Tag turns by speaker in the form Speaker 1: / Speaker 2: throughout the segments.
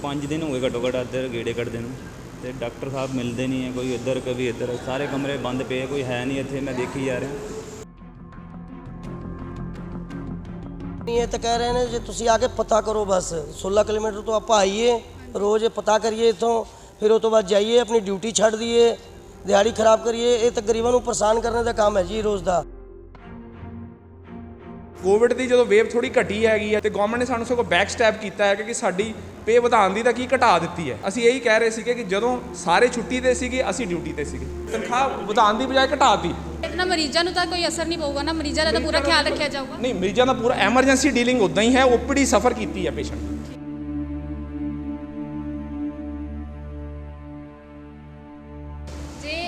Speaker 1: 5 दिन हो गए घट्टो घट्ट इधर गेड़े कटदे नूं ते डॉक्टर साहब मिलते नहीं है, कोई इधर कभी इधर, सारे कमरे बंद पे, कोई है नहीं इत्थे, मैं देखी जा रहा।
Speaker 2: ये तो कह रहे हैं जो तुसी आके पता करो, बस 16 किलोमीटर तो आप आइए, रोज़ पता करिए इतों, फिर उस तो बाद जाइए अपनी ड्यूटी छड़ दिए, दिहाड़ी खराब करिए। ये तो गरीबों को परेशान करने का काम है जी रोज़ का।
Speaker 3: कोविड की जो वेव थोड़ी घटी हैगी है तो गवर्नमेंट ने सानू सगों बैक स्टैप किया है कि साडी पे ਵਧਾਉਣ ਦੀ ਤਾਂ ਕੀ ਘਟਾ ਦਿੱਤੀ ਹੈ। ਅਸੀਂ ਇਹੀ ਕਹਿ ਰਹੇ ਸੀਗੇ ਕਿ ਜਦੋਂ ਸਾਰੇ ਛੁੱਟੀ ਤੇ ਸੀਗੇ ਅਸੀਂ ਡਿਊਟੀ ਤੇ ਸੀਗੇ, ਤਨਖਾਹ ਵਧਾਉਣ ਦੀ ਬਜਾਏ ਘਟਾਤੀ।
Speaker 4: इतना मरीजों को तो कोई असर नहीं पऊगा ना, मरीजों का तो पूरा ख्याल रखा जाऊगा।
Speaker 3: नहीं, मरीजों का पूरा एमरजेंसी डीलिंग उदा ही है, ओपीडी सफ़र की है पेशेंट।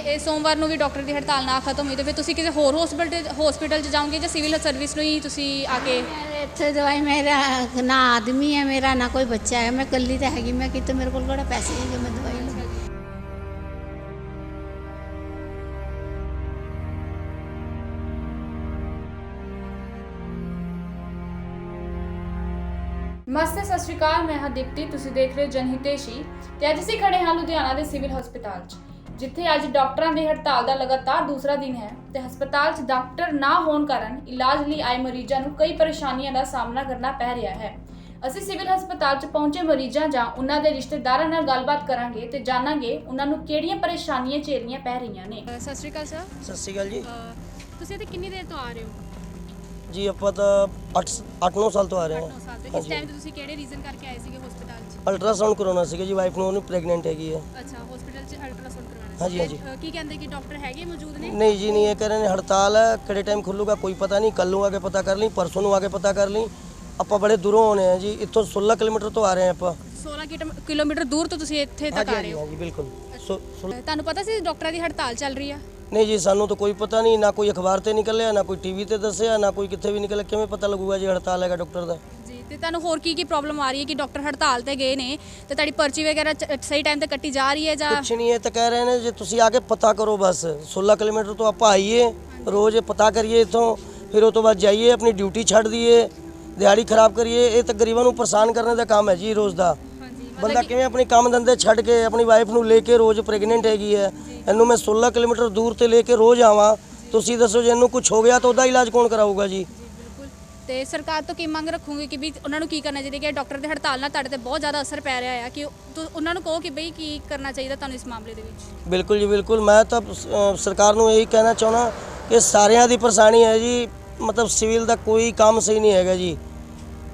Speaker 4: ਜੇ ਸੋਮਵਾਰ ਨੂੰ ਵੀ ਡਾਕਟਰ ਦੀ ਹੜਤਾਲ ਨਾ ਖਤਮ ਹੋਈ ਤਾਂ ਫਿਰ ਤੁਸੀਂ ਕਿਸੇ ਹੋਰ ਹਸਪੀਟਲ 'ਚ ਜਾਓਗੇ ਜਾਂ ਸਿਵਲ ਸਰਵਿਸ ਨੂੰ ਹੀ ਤੁਸੀਂ ਆ ਕੇ?
Speaker 5: ਇੱਥੇ ਦਵਾਈ ਮੇਰਾ ਨਾ ਆਦਮੀ ਹੈ, ਮੇਰਾ ਨਾ ਕੋਈ ਬੱਚਾ ਹੈ, ਮੈਂ ਇਕੱਲੀ ਤਾਂ ਹੈਗੀ, ਮੈਂ ਕਿਤੇ ਮੇਰੇ ਕੋਲ ਕਿਹੜਾ ਪੈਸੇ ਨਹੀਂ ਕਿ ਮੈਂ ਦਵਾਈ ਲਵਾਂ।
Speaker 4: ਨਮਸਤੇ, ਸਤਿ ਸ਼੍ਰੀ ਅਕਾਲ, ਮੈਂ ਹਾਂ ਦੀਪਤੀ, ਤੁਸੀਂ ਦੇਖ ਰਹੇ ਹੋ ਜਨਹਿਤੇਸ਼ੀ ਤੇ ਅੱਜ ਅਸੀਂ ਖੜੇ ਹਾਂ ਲੁਧਿਆਣਾ ਦੇ ਸਿਵਲ ਹਸਪਤਾਲ 'ਚ, ਜਿੱਥੇ ਅੱਜ ਡਾਕਟਰਾਂ ਦੀ ਹੜਤਾਲ ਦਾ ਲਗਾਤਾਰ ਦੂਸਰਾ ਦਿਨ ਹੈ ਤੇ ਹਸਪਤਾਲ 'ਚ ਡਾਕਟਰ ਨਾ ਹੋਣ ਕਾਰਨ ਇਲਾਜ ਲਈ ਆਏ ਮਰੀਜ਼ਾਂ ਨੂੰ ਕਈ ਪਰੇਸ਼ਾਨੀਆਂ ਦਾ ਸਾਹਮਣਾ ਕਰਨਾ ਪੈ ਰਿਹਾ ਹੈ। ਅਸੀਂ ਸਿਵਲ ਹਸਪਤਾਲ 'ਚ ਪਹੁੰਚੇ ਮਰੀਜ਼ਾਂ ਜਾਂ ਉਹਨਾਂ ਦੇ ਰਿਸ਼ਤੇਦਾਰਾਂ ਨਾਲ ਗੱਲਬਾਤ ਕਰਾਂਗੇ ਤੇ ਜਾਣਾਂਗੇ ਉਹਨਾਂ ਨੂੰ ਕਿਹੜੀਆਂ ਪਰੇਸ਼ਾਨੀਆਂ ਝੇਲਣੀਆਂ ਪੈ ਰਹੀਆਂ ਨੇ। ਸਤਿ ਸ਼੍ਰੀ ਅਕਾਲ ਸਰ।
Speaker 2: ਸਤਿ ਸ਼੍ਰੀ ਅਕਾਲ ਜੀ।
Speaker 4: ਤੁਸੀਂ ਇੱਥੇ ਕਿੰਨੀ ਦੇਰ ਤੋਂ ਆ ਰਹੇ ਹੋ?
Speaker 2: ਜੀ ਆਪਾਂ ਤਾਂ 8-9 ਸਾਲ ਤੋਂ ਆ ਰਹੇ ਹਾਂ।
Speaker 4: 8 ਸਾਲ ਤੋਂ। ਇਸ ਟਾਈਮ ਤੇ ਤੁਸੀਂ ਕਿਹੜੇ ਰੀਜ਼ਨ ਕਰਕੇ ਆਏ ਸੀਗੇ ਹਸਪਤਾਲ 'ਚ?
Speaker 2: ਅਲਟਰਾਸਾਊਂਡ ਕਰਾਉਣਾ ਸੀਗਾ ਜੀ, ਵਾਈਫ ਨੂੰ, ਉਹਨੂੰ ਪ੍ਰੈਗਨੈਂਟ ਹੈਗੀ ਹੈ।
Speaker 4: ਅੱਛਾ, ਹਸਪੀਟਲ 'ਚ ਅਲਟਰਾਸਾਊਂਡ ਕਰਵਾਉਣਾ ਸੀ।
Speaker 2: ਹਾਂਜੀ ਹਾਂਜੀ।
Speaker 4: ਕੀ ਕਹਿੰਦੇ ਕਿ ਡਾਕਟਰ ਹੈਗੇ ਮੌਜੂਦ ਨੇ?
Speaker 2: नहीं जी नहीं, ये कह रहे हैं हड़ताल है, किड़े टाइम खुलूगा कोई पता नहीं, कल आके पता कर ली, परसों आके पता कर ली। आप बड़े दूरों होने हैं जी, इतों 16 किलोमीटर तो आ रहे हैं आप।
Speaker 4: 16 ਕਿਲੋਮੀਟਰ ਦੂਰ ਤੋਂ ਤੁਸੀਂ ਇੱਥੇ ਤੱਕ ਆ ਰਹੇ ਹੋ?
Speaker 2: हाँ जी बिल्कुल।
Speaker 4: ਤੁਹਾਨੂੰ ਪਤਾ ਸੀ ਡਾਕਟਰਾਂ ਦੀ ਹੜਤਾਲ ਚੱਲ ਰਹੀ ਆ?
Speaker 2: नहीं जी, सानू तो कोई पता नहीं, ना कोई अखबार से निकलिया, ना कोई टीवी से दसिया, ना कोई कितने भी निकलिया, किमें पता लगूगा जी हड़ताल है डॉक्टर का।
Speaker 4: ਜੀ, ਤੇ ਤੁਹਾਨੂੰ ਹੋਰ ਕੀ ਪ੍ਰੋਬਲਮ ਆ ਰਹੀ ਹੈ ਕਿ ਡਾਕਟਰ ਹੜਤਾਲ ਤੇ ਗਏ ਨੇ ਤੇ ਤੁਹਾਡੀ ਪਰਚੀ ਵਗੈਰਾ ਸਹੀ ਟਾਈਮ ਤੇ ਕੱਟੀ ਜਾ ਰਹੀ ਹੈ ਜਾਂ?
Speaker 2: कुछ नहीं है, तो कह रहे हैं जो तुसी आके पता करो, बस 16 किलोमीटर तो आप आइए, रोज़ पता करिए इतों, फिर उस तो बाद जाइए अपनी ड्यूटी छड़ दिए, दिहाड़ी खराब करिए। ये तो गरीबों को परेशान करने का काम है जी रोज़ का। ਬੰਦਾ ਕਿਵੇਂ ਆਪਣੀ ਕੰਮ ਧੰਦੇ ਛੱਡ ਕੇ ਆਪਣੀ ਵਾਈਫ ਨੂੰ ਲੈ ਕੇ, ਰੋਜ਼ ਪ੍ਰੈਗਨੈਂਟ ਹੈਗੀ ਹੈ, ਇਹਨੂੰ ਮੈਂ 16 ਕਿਲੋਮੀਟਰ ਦੂਰ ਤੇ ਲੈ ਕੇ ਰੋਜ਼ ਆਵਾਂ, ਤੁਸੀਂ ਦੱਸੋ ਜੇ ਇਹਨੂੰ ਕੁਝ ਹੋ ਗਿਆ ਤਾਂ ਉਹਦਾ ਇਲਾਜ ਕੌਣ ਕਰਾਊਗਾ ਜੀ?
Speaker 4: ਬਿਲਕੁਲ। ਤੇ ਸਰਕਾਰ ਤੋਂ ਕੀ ਮੰਗ ਰੱਖੋਗੇ ਕਿ ਵੀ ਉਹਨਾਂ ਨੂੰ ਕੀ ਕਰਨਾ ਚਾਹੀਦਾ ਕਿ ਡਾਕਟਰ ਦੇ ਹੜਤਾਲ ਨਾਲ ਤੁਹਾਡੇ ਤੇ ਬਹੁਤ ਜ਼ਿਆਦਾ ਅਸਰ ਪੈ ਰਿਹਾ ਹੈ, ਕਿ ਉਹਨਾਂ ਨੂੰ ਕਹੋ ਕਿ ਬਈ ਕੀ ਕਰਨਾ ਚਾਹੀਦਾ ਤੁਹਾਨੂੰ ਇਸ ਮਾਮਲੇ ਦੇ ਵਿੱਚ?
Speaker 2: ਬਿਲਕੁਲ ਜੀ ਬਿਲकुल, ਮੈਂ ਤਾਂ ਸਰਕਾਰ ਨੂੰ ਇਹੀ ਕਹਿਣਾ ਚਾਹੁੰਦਾ ਕਿ ਸਾਰਿਆਂ ਦੀ ਪਰੇਸ਼ਾਨੀ ਹੈ ਜੀ, ਮਤਲਬ ਸਿਵਲ ਦਾ ਕੋਈ ਕੰਮ ਸਹੀ ਨਹੀਂ ਹੈਗਾ ਜੀ।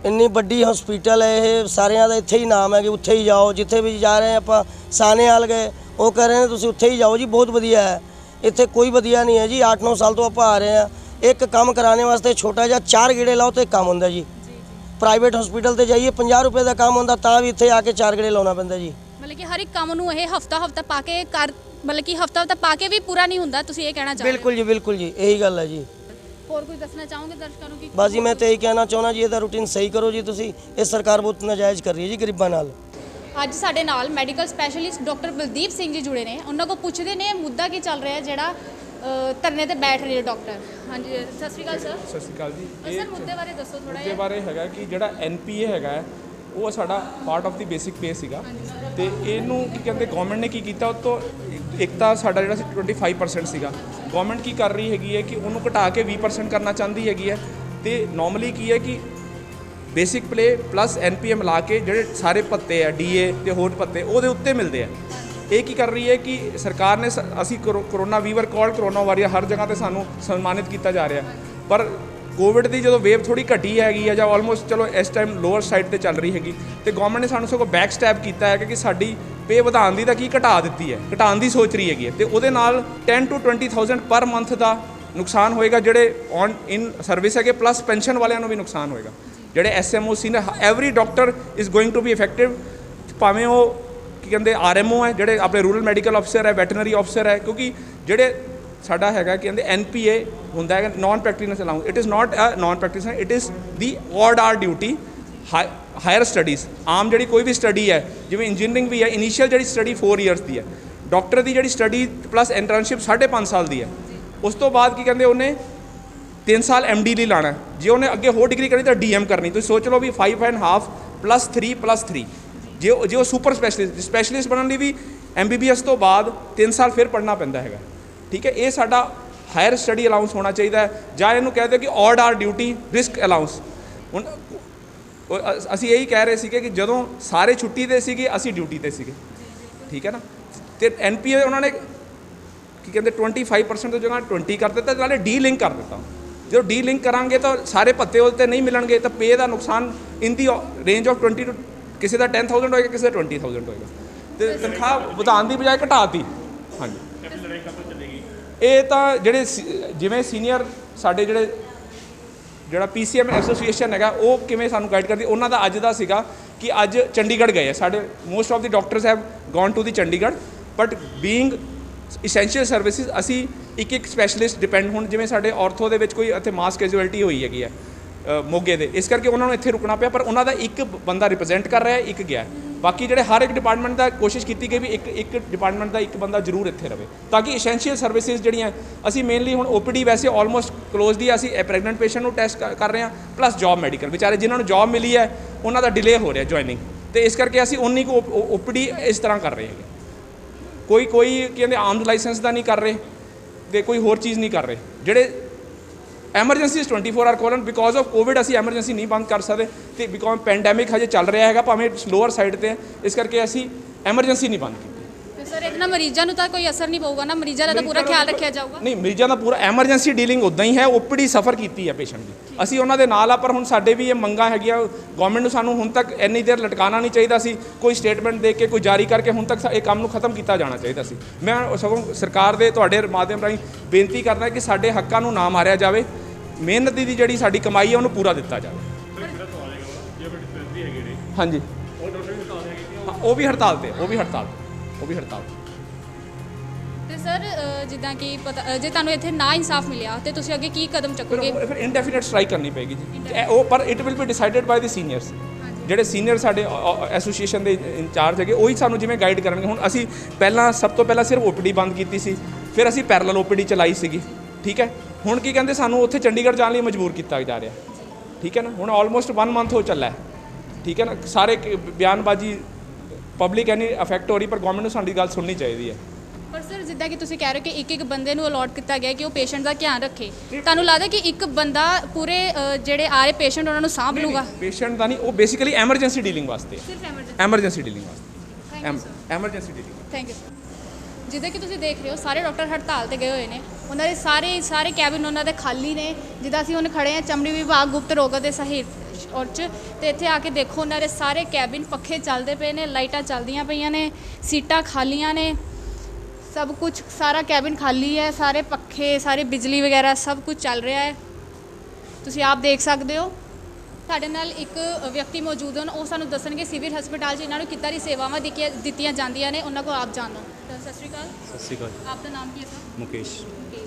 Speaker 2: ਇੰਨੀ ਵੱਡੀ ਹਸਪੀਟਲ ਹੈ ਇਹ, ਸਾਰਿਆਂ ਦਾ ਇੱਥੇ ਹੀ ਨਾਮ ਹੈ ਕਿ ਉੱਥੇ ਹੀ ਜਾਓ, ਜਿੱਥੇ ਵੀ ਜਾ ਰਹੇ ਆਪਾਂ ਸਾਨੇਵਾਲ ਗਏ, ਉਹ ਕਹਿ ਰਹੇ ਨੇ ਤੁਸੀਂ ਉੱਥੇ ਹੀ ਜਾਓ ਜੀ, ਬਹੁਤ ਵਧੀਆ ਹੈ। ਇੱਥੇ ਕੋਈ ਵਧੀਆ ਨਹੀਂ ਹੈ ਜੀ, 8-9 ਸਾਲ ਤੋਂ ਆਪਾਂ ਆ ਰਹੇ ਹਾਂ। ਇੱਕ ਕੰਮ ਕਰਾਉਣੇ ਵਾਸਤੇ ਛੋਟਾ ਜਿਹਾ 4 ਗੇੜੇ ਲਾਓ ਤੇ ਕੰਮ ਹੁੰਦਾ ਜੀ। ਪ੍ਰਾਈਵੇਟ ਹਸਪੀਟਲ ਤੇ ਜਾਈਏ 50 ਰੁਪਏ ਦਾ ਕੰਮ ਹੁੰਦਾ, ਤਾਂ ਵੀ ਇੱਥੇ ਆ ਕੇ 4 ਗੇੜੇ ਲਾਉਣਾ ਪੈਂਦਾ ਜੀ।
Speaker 4: ਮਤਲਬ ਕਿ ਹਰ ਇੱਕ ਕੰਮ ਨੂੰ ਇਹ ਹਫਤਾ ਪਾ ਕੇ ਮਤਲਬ ਕਿ ਹਫਤਾ ਪਾ ਕੇ ਵੀ ਪੂਰਾ ਨਹੀਂ ਹੁੰਦਾ, ਤੁਸੀਂ ਇਹ ਕਹਿਣਾ ਚਾਹ ਰਹੇ ਹੋ?
Speaker 2: ਬਿਲਕੁਲ ਜੀ ਬਿਲकुल ਜੀ, ਇਹੀ ਗੱਲ ਹੈ ਜੀ।
Speaker 4: ਹੋਰ ਕੁਝ ਦੱਸਣਾ ਚਾਹੋਗੇ ਦਰਸ਼ਕਾਂ ਨੂੰ? ਕਿ
Speaker 2: ਬਸ ਜੀ ਮੈਂ ਤਾਂ ਇਹੀ ਕਹਿਣਾ ਚਾਹੁੰਦਾ ਜੀ, ਇਹਦਾ ਰੂਟੀਨ ਸਹੀ ਕਰੋ ਜੀ ਤੁਸੀਂ। ਇਹ ਸਰਕਾਰ ਬਹੁਤ ਨਾਜਾਇਜ਼ ਕਰ ਰਹੀ ਹੈ ਜੀ ਗਰੀਬਾਂ ਨਾਲ।
Speaker 4: ਅੱਜ ਸਾਡੇ ਨਾਲ medical specialist doctor Baldeep Singh ji ਜੁੜੇ ਨੇ, ਉਹਨਾਂ ਕੋਲ ਪੁੱਛਦੇ ਨੇ ਮੁੱਦਾ ਕੀ ਚੱਲ ਰਿਹਾ ਜਿਹੜਾ ਧਰਨੇ ਤੇ ਬੈਠ ਰਹੇ ਡਾਕਟਰ। ਹਾਂਜੀ, ਸਤਿ ਸ਼੍ਰੀ ਅਕਾਲ ਸਰ।
Speaker 3: ਸਤਿ ਸ਼੍ਰੀ ਅਕਾਲ ਜੀ।
Speaker 4: ਸਰ ਮੁੱਦੇ ਬਾਰੇ ਦੱਸੋ ਥੋੜਾ
Speaker 3: ਇਹਦੇ ਬਾਰੇ ਹੈਗਾ ਕਿ ਜਿਹੜਾ NPA ਹੈਗਾ ਉਹ ਸਾਡਾ ਪਾਰਟ ਆਫ ਦੀ ਬੇਸਿਕ ਪੇ ਸੀਗਾ, ਤੇ ਇਹਨੂੰ ਕੀ ਕਹਿੰਦੇ ਗਵਰਨਮੈਂਟ ਨੇ ਕੀ ਕੀਤਾ, ਉਹ ਤੋਂ ਇੱਕ ਤਾਂ ਸਾਡਾ ਜਿਹੜਾ 25% ਸੀਗਾ, ਗਵਰਨਮੈਂਟ ਕੀ ਕਰ ਰਹੀ ਹੈਗੀ ਹੈ ਕਿ ਉਹਨੂੰ ਘਟਾ ਕੇ 20% ਕਰਨਾ ਚਾਹੁੰਦੀ ਹੈਗੀ ਹੈ। ਤੇ ਨੋਰਮਲੀ ਕੀ ਹੈ ਕਿ ਬੇਸਿਕ ਪੇ ਪਲੱਸ NPA ਮਿਲਾ ਕੇ ਜਿਹੜੇ ਸਾਰੇ ਭੱਤੇ ਆ, DA ਤੇ ਹੋਰ ਭੱਤੇ ਉਹਦੇ ਉੱਤੇ ਮਿਲਦੇ ਆ। ਇਹ ਕੀ ਕਰ ਰਹੀ ਹੈ ਕਿ ਸਰਕਾਰ ਨੇ, ਅਸੀਂ ਕਰੋਨਾ ਵੀਵਰ ਕਾਲ ਕਰੋਨਾ ਵਾਰੀਅਰ ਹਰ ਜਗ੍ਹਾ ਤੇ ਸਾਨੂੰ ਸਨਮਾਨਿਤ ਕੀਤਾ ਜਾ ਰਿਹਾ, ਪਰ ਕੋਵਿਡ ਦੀ ਜਦੋਂ ਵੇਵ ਥੋੜੀ ਘਟੀ ਹੈਗੀ ਹੈ ਜਾਂ ਆਲਮੋਸਟ ਚਲੋ ਇਸ ਟਾਈਮ ਲੋਅਰ ਸਾਈਡ ਤੇ ਚੱਲ ਰਹੀ ਹੈਗੀ, ਤੇ ਗਵਰਨਮੈਂਟ ਨੇ ਸਾਨੂੰ ਸਗੋਂ ਬੈਕ ਸਟੈਪ ਕੀਤਾ ਹੈ ਕਿ ਸਾਡੀ ਪੇ ਵਧਾਉਣ ਦੀ ਤਾਂ ਕੀ ਘਟਾ ਦਿੱਤੀ ਹੈ, ਘਟਾਉਣ ਦੀ ਸੋਚ ਰਹੀ ਹੈਗੀ ਹੈ। ਤੇ ਉਹਦੇ ਨਾਲ 10 to 20,000 ਪਰ ਮੰਥ ਦਾ ਨੁਕਸਾਨ ਹੋਏਗਾ ਜਿਹੜੇ ਔਨ ਇਨ ਸਰਵਿਸ ਹੈਗੇ, ਪਲੱਸ ਪੈਨਸ਼ਨ ਵਾਲਿਆਂ ਨੂੰ ਵੀ ਨੁਕਸਾਨ ਹੋਏਗਾ। ਜਿਹੜੇ SMO senior, every doctor is going to be effective, ਭਾਵੇਂ ਉਹ ਕੀ ਕਹਿੰਦੇ RMO ਹੈ, ਜਿਹੜੇ ਆਪਣੇ ਰੂਰਲ ਮੈਡੀਕਲ ਅਫਸਰ ਹੈ, ਵੈਟਰਨਰੀ ਅਫਸਰ ਹੈ, ਕਿਉਂਕਿ ਜਿਹੜੇ ਸਾਡਾ ਹੈਗਾ ਕਿ ਕਹਿੰਦੇ NPA ਹੁੰਦਾ ਹੈ non practitioner allowance. It is not a non practitioner, it is the odd or duty. Higher studies, ਆਮ ਜਿਹੜੀ ਕੋਈ ਵੀ ਸਟੱਡੀ ਹੈ, ਜਿਵੇਂ ਇੰਜੀਨੀਅਰਿੰਗ ਵੀ ਹੈ, ਇਨੀਸ਼ੀਅਲ ਜਿਹੜੀ ਸਟੱਡੀ 4 ਇਅਰਸ ਦੀ ਹੈ, ਡਾਕਟਰ ਦੀ ਜਿਹੜੀ ਸਟੱਡੀ ਪਲੱਸ ਇੰਟਰਨਸ਼ਿਪ 5.5 ਸਾਲ ਦੀ ਹੈ। ਉਸ ਤੋਂ ਬਾਅਦ ਕੀ ਕਹਿੰਦੇ ਉਹਨੇ 3 ਸਾਲ MD ਲਈ ਲਾਣਾ। ਜੇ ਉਹਨੇ ਅੱਗੇ ਹੋਰ ਡਿਗਰੀ ਕਰਨੀ ਤਾਂ DM ਕਰਨੀ। ਤੁਸੀਂ ਸੋਚ ਲਓ ਵੀ 5.5 +3 +3 ਜੇ ਉਹ ਸੁਪਰ ਸਪੈਸ਼ਲਿਸਟ ਬਣਨ ਲਈ ਵੀ MBBS ਤੋਂ ਬਾਅਦ 3 ਸਾਲ ਫਿਰ ਪੜ੍ਹਨਾ ਪੈਂਦਾ ਹੈਗਾ, ਠੀਕ ਹੈ। ਇਹ ਸਾਡਾ ਹਾਇਰ ਸਟੱਡੀ ਅਲਾਊਂਸ ਹੋਣਾ ਚਾਹੀਦਾ ਹੈ, ਜਾਂ ਇਹਨੂੰ ਕਹਦੇ ਕਿ ਔਡ ਆਰ ਡਿਊਟੀ ਰਿਸਕ ਅਲਾਊਂਸ। ਹੁਣ ਅਸੀਂ ਇਹੀ ਕਹਿ ਰਹੇ ਸੀਗੇ ਕਿ ਜਦੋਂ ਸਾਰੇ ਛੁੱਟੀ 'ਤੇ ਸੀਗੇ ਅਸੀਂ ਡਿਊਟੀ 'ਤੇ ਸੀਗੇ, ਠੀਕ ਹੈ ਨਾ। ਅਤੇ NPA ਉਹਨਾਂ ਨੇ ਕੀ ਕਹਿੰਦੇ 25% ਤੋਂ ਜਗ੍ਹਾ 20 ਕਰ ਦਿੱਤਾ, ਨਾਲੇ ਡੀ ਲਿੰਕ ਕਰ ਦਿੱਤਾ। ਜਦੋਂ ਡੀ ਲਿੰਕ ਕਰਾਂਗੇ ਤਾਂ ਸਾਰੇ ਭੱਤੇ ਉਹਦੇ 'ਤੇ ਨਹੀਂ ਮਿਲਣਗੇ, ਤਾਂ ਪੇ ਦਾ ਨੁਕਸਾਨ ਇਨ ਦੀ ਰੇਂਜ ਆਫ 20 to ਕਿਸੇ ਦਾ 10,000 ਹੋਏਗਾ, ਕਿਸੇ ਦਾ 20,000 ਹੋਏਗਾ। ਅਤੇ ਤਨਖਾਹ ਵਧਾਉਣ ਦੀ ਬਜਾਏ ਘਟਾਤੀ। ਹਾਂਜੀ, ਇਹ ਤਾਂ ਜਿਹੜੇ ਜਿਵੇਂ ਸੀਨੀਅਰ ਸਾਡੇ ਜਿਹੜਾ PCM ਐਸੋਸੀਏਸ਼ਨ ਹੈਗਾ, ਉਹ ਕਿਵੇਂ ਸਾਨੂੰ ਗਾਈਡ ਕਰਦੀ, ਉਹਨਾਂ ਦਾ ਅੱਜ ਦਾ ਸੀਗਾ ਕਿ ਅੱਜ ਚੰਡੀਗੜ੍ਹ ਗਏ ਆ ਸਾਡੇ most of the doctors have gone to the Chandigarh, but being essential services ਅਸੀਂ ਇੱਕ ਸਪੈਸ਼ਲਿਸਟ ਡਿਪੈਂਡ, ਹੁਣ ਜਿਵੇਂ ਸਾਡੇ ਔਰਥੋ ਦੇ ਵਿੱਚ ਕੋਈ ਇੱਥੇ ਮਾਸ ਕੈਜੂਅਲਟੀ ਹੋਈ ਹੈਗੀ ਹੈ ਮੋਗੇ ਦੇ, ਇਸ ਕਰਕੇ ਉਹਨਾਂ ਨੂੰ ਇੱਥੇ ਰੁਕਣਾ ਪਿਆ, ਪਰ ਉਹਨਾਂ ਦਾ ਇੱਕ ਬੰਦਾ ਰਿਪਰੈਜ਼ੈਂਟ ਕਰ ਰਿਹਾ, ਇੱਕ ਗਿਆ। ਬਾਕੀ ਜਿਹੜੇ ਹਰ ਇੱਕ ਡਿਪਾਰਟਮੈਂਟ ਦਾ ਕੋਸ਼ਿਸ਼ ਕੀਤੀ ਗਈ ਵੀ ਇੱਕ ਡਿਪਾਰਟਮੈਂਟ ਦਾ ਇੱਕ ਬੰਦਾ ਜ਼ਰੂਰ ਇੱਥੇ ਰਵੇ, ਤਾਂ ਕਿ ਇਸੈਂਸ਼ੀਅਲ ਸਰਵਿਸਿਜ਼ ਜਿਹੜੀਆਂ ਅਸੀਂ ਮੇਨਲੀ ਹੁਣ OPD ਵੈਸੇ ਆਲਮੋਸਟ ਕਲੋਜ਼ ਦੀ, ਅਸੀਂ ਪ੍ਰੈਗਨੈਂਟ ਪੇਸ਼ੈਂਟ ਨੂੰ ਟੈਸਟ ਕਰ ਰਹੇ ਹਾਂ, ਪਲੱਸ ਜੌਬ ਮੈਡੀਕਲ, ਵਿਚਾਰੇ ਜਿਨ੍ਹਾਂ ਨੂੰ ਜੌਬ ਮਿਲੀ ਹੈ ਉਹਨਾਂ ਦਾ ਡਿਲੇ ਹੋ ਰਿਹਾ ਜੁਆਇਨਿੰਗ, ਅਤੇ ਇਸ ਕਰਕੇ ਅਸੀਂ ਉਨੀ ਕੁ OPD ਇਸ ਤਰ੍ਹਾਂ ਕਰ ਰਹੇ ਹੈਗੇ। ਕੋਈ ਕਹਿੰਦੇ ਆਰਮਡ ਲਾਇਸੈਂਸ ਦਾ ਨਹੀਂ ਕਰ ਰਹੇ, ਅਤੇ ਕੋਈ ਹੋਰ ਚੀਜ਼ ਨਹੀਂ ਕਰ ਰਹੇ। ਜਿਹੜੇ ਐਮਰਜੈਂਸੀਜ਼ 24 ਆਰ ਕੋਲਨ, ਬਿਕੋਜ਼ ਆਫ ਕੋਵਿਡ ਅਸੀਂ ਐਮਰਜੈਂਸੀ ਨਹੀਂ ਬੰਦ ਕਰ ਸਕਦੇ, ਅਤੇ ਬਿਕੋਜ਼ ਪੈਂਡੈਮਿਕ ਹਜੇ ਚੱਲ ਰਿਹਾ ਹੈਗਾ, ਭਾਵੇਂ ਲੋਅਰ ਸਾਈਡ 'ਤੇ, ਇਸ ਕਰਕੇ ਅਸੀਂ ਐਮਰਜੈਂਸੀ ਨਹੀਂ ਬੰਦ ਕੀਤੀ।
Speaker 6: ਸਰ ਇਹਦੇ ਨਾਲ ਮਰੀਜ਼ਾਂ ਨੂੰ ਤਾਂ ਕੋਈ ਅਸਰ ਨਹੀਂ ਪਊਗਾ ਨਾ, ਮਰੀਜ਼ਾਂ ਦਾ ਤਾਂ ਪੂਰਾ ਖਿਆਲ ਰੱਖਿਆ ਜਾਊਗਾ?
Speaker 3: ਨਹੀਂ, ਮਰੀਜ਼ਾਂ ਦਾ ਪੂਰਾ ਐਮਰਜੈਂਸੀ ਡੀਲਿੰਗ ਉੱਦਾਂ ਹੀ ਹੈ, OPD ਸਫਰ ਕੀਤੀ ਹੈ ਪੇਸ਼ੈਂਟ ਦੀ, ਅਸੀਂ ਉਹਨਾਂ ਦੇ ਨਾਲ ਆ, ਪਰ ਹੁਣ ਸਾਡੇ ਵੀ ਇਹ ਮੰਗਾਂ ਹੈਗੀਆਂ ਗਵਰਨਮੈਂਟ ਨੂੰ, ਸਾਨੂੰ ਹੁਣ ਤੱਕ ਇੰਨੀ ਦੇਰ ਲਟਕਾਉਣਾ ਨਹੀਂ ਚਾਹੀਦਾ ਸੀ, ਕੋਈ ਸਟੇਟਮੈਂਟ ਦੇ ਕੇ ਕੋਈ ਜਾਰੀ ਕਰਕੇ ਹੁਣ ਤੱਕ ਇਹ ਕੰਮ ਨੂੰ ਖਤਮ ਕੀਤਾ ਜਾਣਾ ਚਾਹੀਦਾ ਸੀ। ਮੈਂ ਸਗੋਂ ਸਰਕਾਰ ਦੇ ਤੁਹਾਡੇ ਮਾਧਿਅਮ ਰਾਹੀਂ ਬੇਨਤੀ ਕਰਦਾ ਕਿ ਸਾਡੇ ਹੱਕਾਂ ਨੂੰ ਨਾ ਮਾਰਿਆ ਜਾਵੇ, ਮਿਹਨਤ ਦੀ ਜਿਹੜੀ ਸਾਡੀ ਕਮਾਈ ਹੈ ਉਹਨੂੰ ਪੂਰਾ ਦਿੱਤਾ ਜਾਵੇ। ਹਾਂਜੀ, ਉਹ ਵੀ ਹੜਤਾਲ ਤੇ, ਉਹ ਵੀ ਹੜਤਾਲ।
Speaker 6: ਤੇ ਸਰ ਜਿੱਦਾਂ ਕਿ ਪਤਾ ਜੇ ਤੁਹਾਨੂੰ ਇੱਥੇ ਨਾ ਇਨਸਾਫ ਮਿਲਿਆ ਤੇ ਤੁਸੀਂ ਅੱਗੇ ਕੀ ਕਦਮ ਚੱਕੋਗੇ?
Speaker 3: ਫਿਰ ਇੰਡੈਫੀਨਿਟ ਸਟ੍ਰਾਈਕ ਕਰਨੀ ਪਏਗੀ ਜੀ, ਉਹ ਪਰ it will be decided by the seniors, ਜਿਹੜੇ ਸੀਨੀਅਰ ਸਾਡੇ ਐਸੋਸੀਏਸ਼ਨ ਦੇ ਇੰਚਾਰਜ ਹੈਗੇ, ਉਹੀ ਸਾਨੂੰ ਜਿਵੇਂ ਗਾਈਡ ਕਰਨਗੇ। ਹੁਣ ਅਸੀਂ ਸਭ ਤੋਂ ਪਹਿਲਾਂ ਸਿਰਫ OPD ਬੰਦ ਕੀਤੀ ਸੀ, ਫਿਰ ਅਸੀਂ ਪੈਰਲਲ OPD ਚਲਾਈ ਸੀਗੀ, ਠੀਕ ਹੈ। ਹੁਣ ਕੀ ਕਹਿੰਦੇ ਸਾਨੂੰ ਉੱਥੇ ਚੰਡੀਗੜ੍ਹ ਜਾਣ ਲਈ ਮਜਬੂਰ ਕੀਤਾ ਜਾ ਰਿਹਾ, ਠੀਕ ਹੈ ਨਾ। ਹੁਣ ਆਲਮੋਸਟ 1 ਮੰਥ ਹੋ ਚੱਲਾ ਹੈ, ਠੀਕ ਹੈ ਨਾ। ਸਾਰੇ ਬਿਆਨਬਾਜ਼ੀ ਪਬਲਿਕ ਐਨੀ ਅਫੈਕਟ ਹੋ ਰਹੀ, ਪਰ ਗਵਰਨਮੈਂਟ ਨੂੰ ਸਾਡੀ ਗੱਲ ਸੁਣਨੀ ਚਾਹੀਦੀ ਹੈ।
Speaker 6: ਪਰ ਸਰ ਜਿੱਦਾਂ ਕਿ ਤੁਸੀਂ ਕਹਿ ਰਹੇ ਹੋ ਕਿ ਇੱਕ ਬੰਦੇ ਨੂੰ ਅਲੋਟ ਕੀਤਾ ਗਿਆ ਕਿ ਉਹ ਪੇਸ਼ੈਂਟ ਦਾ ਧਿਆਨ ਰੱਖੇ, ਤੁਹਾਨੂੰ ਲੱਗਦਾ ਕਿ ਇੱਕ ਬੰਦਾ ਪੂਰੇ ਜਿਹੜੇ ਆ ਰਹੇ ਪੇਸ਼ੈਂਟ ਉਹਨਾਂ ਨੂੰ ਸਾਂਭ ਲੂਗਾ?
Speaker 3: ਪੇਸ਼ੈਂਟ ਦਾ ਨਹੀਂ, ਉਹ ਬੇਸਿਕਲੀ ਐਮਰਜੈਂਸੀ ਡੀਲਿੰਗ ਵਾਸਤੇ,
Speaker 6: ਸਿਰਫ
Speaker 3: ਐਮਰਜੈਂਸੀ ਡੀਲਿੰਗ ਵਾਸਤੇ, ਐਮਰਜੈਂਸੀ ਡੀਲਿੰਗ।
Speaker 6: Thank you. ਜਿੱਦਾਂ ਕਿ ਤੁਸੀਂ ਦੇਖ ਰਹੇ ਹੋ ਸਾਰੇ ਡਾਕਟਰ ਹੜਤਾਲ ਤੇ ਗਏ ਹੋਏ ਨੇ, ਉਹਨਾਂ ਦੇ ਸਾਰੇ ਕੈਬਿਨ ਉਹਨਾਂ ਦੇ ਖਾਲੀ ਨੇ। ਜਿੱਦਾਂ ਅਸੀਂ ਹੁਣ ਖੜੇ ਹਾਂ ਚਮੜੀ ਵਿਭਾਗ ਗੁਪਤ ਰੋਗਾਂ ਦੇ ਔਰ 'ਚ, ਤੇ ਇੱਥੇ ਆ ਕੇ ਦੇਖੋ ਉਹਨਾਂ ਦੇ ਸਾਰੇ ਕੈਬਿਨ, ਪੱਖੇ ਚੱਲਦੇ ਪਏ ਨੇ, ਲਾਈਟਾਂ ਚੱਲਦੀਆਂ ਪਈਆਂ ਨੇ, ਸੀਟਾਂ ਖਾਲੀਆਂ ਨੇ, ਸਭ ਕੁਝ ਸਾਰਾ ਕੈਬਿਨ ਖਾਲੀ ਹੈ, ਸਾਰੇ ਪੱਖੇ, ਸਾਰੇ ਬਿਜਲੀ ਵਗੈਰਾ ਸਭ ਕੁਝ ਚੱਲ ਰਿਹਾ ਹੈ, ਤੁਸੀਂ ਆਪ ਦੇਖ ਸਕਦੇ ਹੋ। ਸਾਡੇ ਨਾਲ ਇੱਕ ਵਿਅਕਤੀ ਮੌਜੂਦ ਹਨ, ਉਹ ਸਾਨੂੰ ਦੱਸਣਗੇ ਸਿਵਲ ਹਸਪਤਾਲ 'ਚ ਇਹਨਾਂ ਨੂੰ ਕਿੱਦਾਂ ਦੀ ਸੇਵਾਵਾਂ ਦਿੱਤੀਆਂ ਜਾਂਦੀਆਂ ਨੇ, ਉਹਨਾਂ ਕੋਲ ਆਪ ਜਾਣੋ। ਸਤਿ ਸ਼੍ਰੀ ਅਕਾਲ।
Speaker 1: ਸਤਿ ਸ਼੍ਰੀ ਅਕਾਲ।
Speaker 6: ਆਪ ਦਾ ਨਾਮ ਕੀ ਹੈ ਸਰ?
Speaker 1: ਮੁਕੇਸ਼।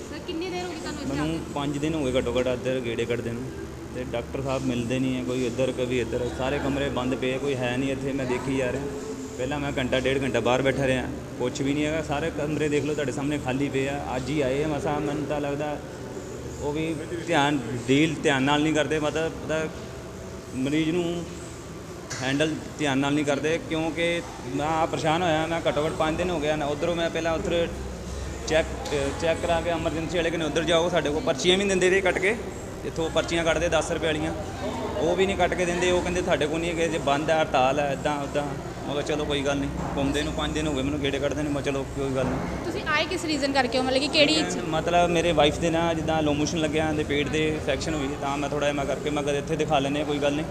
Speaker 6: ਸਰ ਕਿੰਨੀ ਦੇਰ ਹੋ ਗਈ ਤੁਹਾਨੂੰ ਇੱਥੇ ਆ
Speaker 1: ਮੈਨੂੰ 5 ਦਿਨ ਹੋ ਗਏ ਘੱਟੋ ਘੱਟ ਇੱਧਰ ਗੇੜੇ ਕੱਢਦੇ ਨੂੰ, ਅਤੇ ਡਾਕਟਰ ਸਾਹਿਬ ਮਿਲਦੇ ਨਹੀਂ ਹੈ, ਕੋਈ ਇੱਧਰ ਕभी ਇੱਧਰ, ਸਾਰੇ ਕਮਰੇ ਬੰਦ ਪਏ, ਕੋਈ ਹੈ ਨਹੀਂ ਇੱਥੇ। ਮੈਂ ਦੇਖੀ ਜਾ ਰਿਹਾ, ਪਹਿਲਾਂ ਮੈਂ ਘੰਟਾ 1.5 ਘੰਟਾ ਬਾਹਰ ਬੈਠਾ ਰਿਹਾ, ਕੁਛ ਵੀ ਨਹੀਂ ਹੈਗਾ, ਸਾਰੇ ਕਮਰੇ ਦੇਖ ਲਓ ਤੁਹਾਡੇ ਸਾਹਮਣੇ ਖਾਲੀ ਪਏ ਆ। ਅੱਜ ਹੀ ਆਏ ਆ ਮਸਾਂ, ਮੈਨੂੰ ਤਾਂ ਲੱਗਦਾ ਉਹ ਵੀ ਧਿਆਨ ਨਾਲ ਨਹੀਂ ਕਰਦੇ, ਮਤਲਬ ਪਤਾ ਮਰੀਜ਼ ਨੂੰ ਹੈਂਡਲ ਧਿਆਨ ਨਾਲ ਨਹੀਂ ਕਰਦੇ, ਕਿਉਂਕਿ ਮੈਂ ਪਰੇਸ਼ਾਨ ਹੋਇਆ। ਮੈਂ ਘੱਟੋ ਘੱਟ 5 ਦਿਨ ਹੋ ਗਿਆ ਨਾ, ਉੱਧਰੋਂ ਮੈਂ ਪਹਿਲਾਂ ਉੱਧਰ ਚੈੱਕ ਕਰਾ ਕੇ ਐਮਰਜੈਂਸੀ ਵਾਲੇ ਕਹਿੰਦੇ ਉੱਧਰ ਜਾਓ, ਸਾਡੇ ਕੋਲ ਪਰਚੀਆਂ ਵੀ ਦਿੰਦੇ ਰਹੇ ਕੱਟ ਕੇ, ਇੱਥੋਂ ਪਰਚੀਆਂ ਕੱਢਦੇ 10 ਰੁਪਏ ਵਾਲੀਆਂ, ਉਹ ਵੀ ਨਹੀਂ ਕੱਟ ਕੇ ਦਿੰਦੇ। ਉਹ ਕਹਿੰਦੇ ਸਾਡੇ ਕੋਲ ਨਹੀਂ ਹੈਗੇ, ਜੇ ਬੰਦ ਹੈ ਹੜਤਾਲ ਹੈ, ਇੱਦਾਂ ਉੱਦਾਂ। ਮੈਂ ਕਿਹਾ ਚਲੋ ਕੋਈ ਗੱਲ ਨਹੀਂ, ਘੁੰਮਦੇ ਨੂੰ 5 ਦਿਨ ਹੋ ਗਏ ਮੈਨੂੰ ਗੇੜੇ ਕੱਢਦੇ ਨੇ। ਮੈਂ ਚਲੋ ਕੋਈ ਗੱਲ ਨਹੀਂ।
Speaker 6: ਤੁਸੀਂ ਆਏ ਕਿਸ ਰੀਜ਼ਨ ਕਰਕੇ ਹੋ, ਮਤਲਬ ਕਿ ਕਿਹੜੀ?
Speaker 1: ਮਤਲਬ ਮੇਰੇ ਵਾਈਫ ਦੇ ਨਾ ਜਿੱਦਾਂ ਲੋ ਮੋਸ਼ਨ ਲੱਗਿਆ ਅਤੇ ਪੇਟ ਦੇ ਇਨਫੈਕਸ਼ਨ ਹੋਈ, ਤਾਂ ਮੈਂ ਥੋੜ੍ਹਾ ਜਿਹਾ ਕਰਕੇ ਮੈਂ ਕਦੇ ਇੱਥੇ ਦਿਖਾ ਲੈਂਦੇ, ਕੋਈ ਗੱਲ ਨਹੀਂ।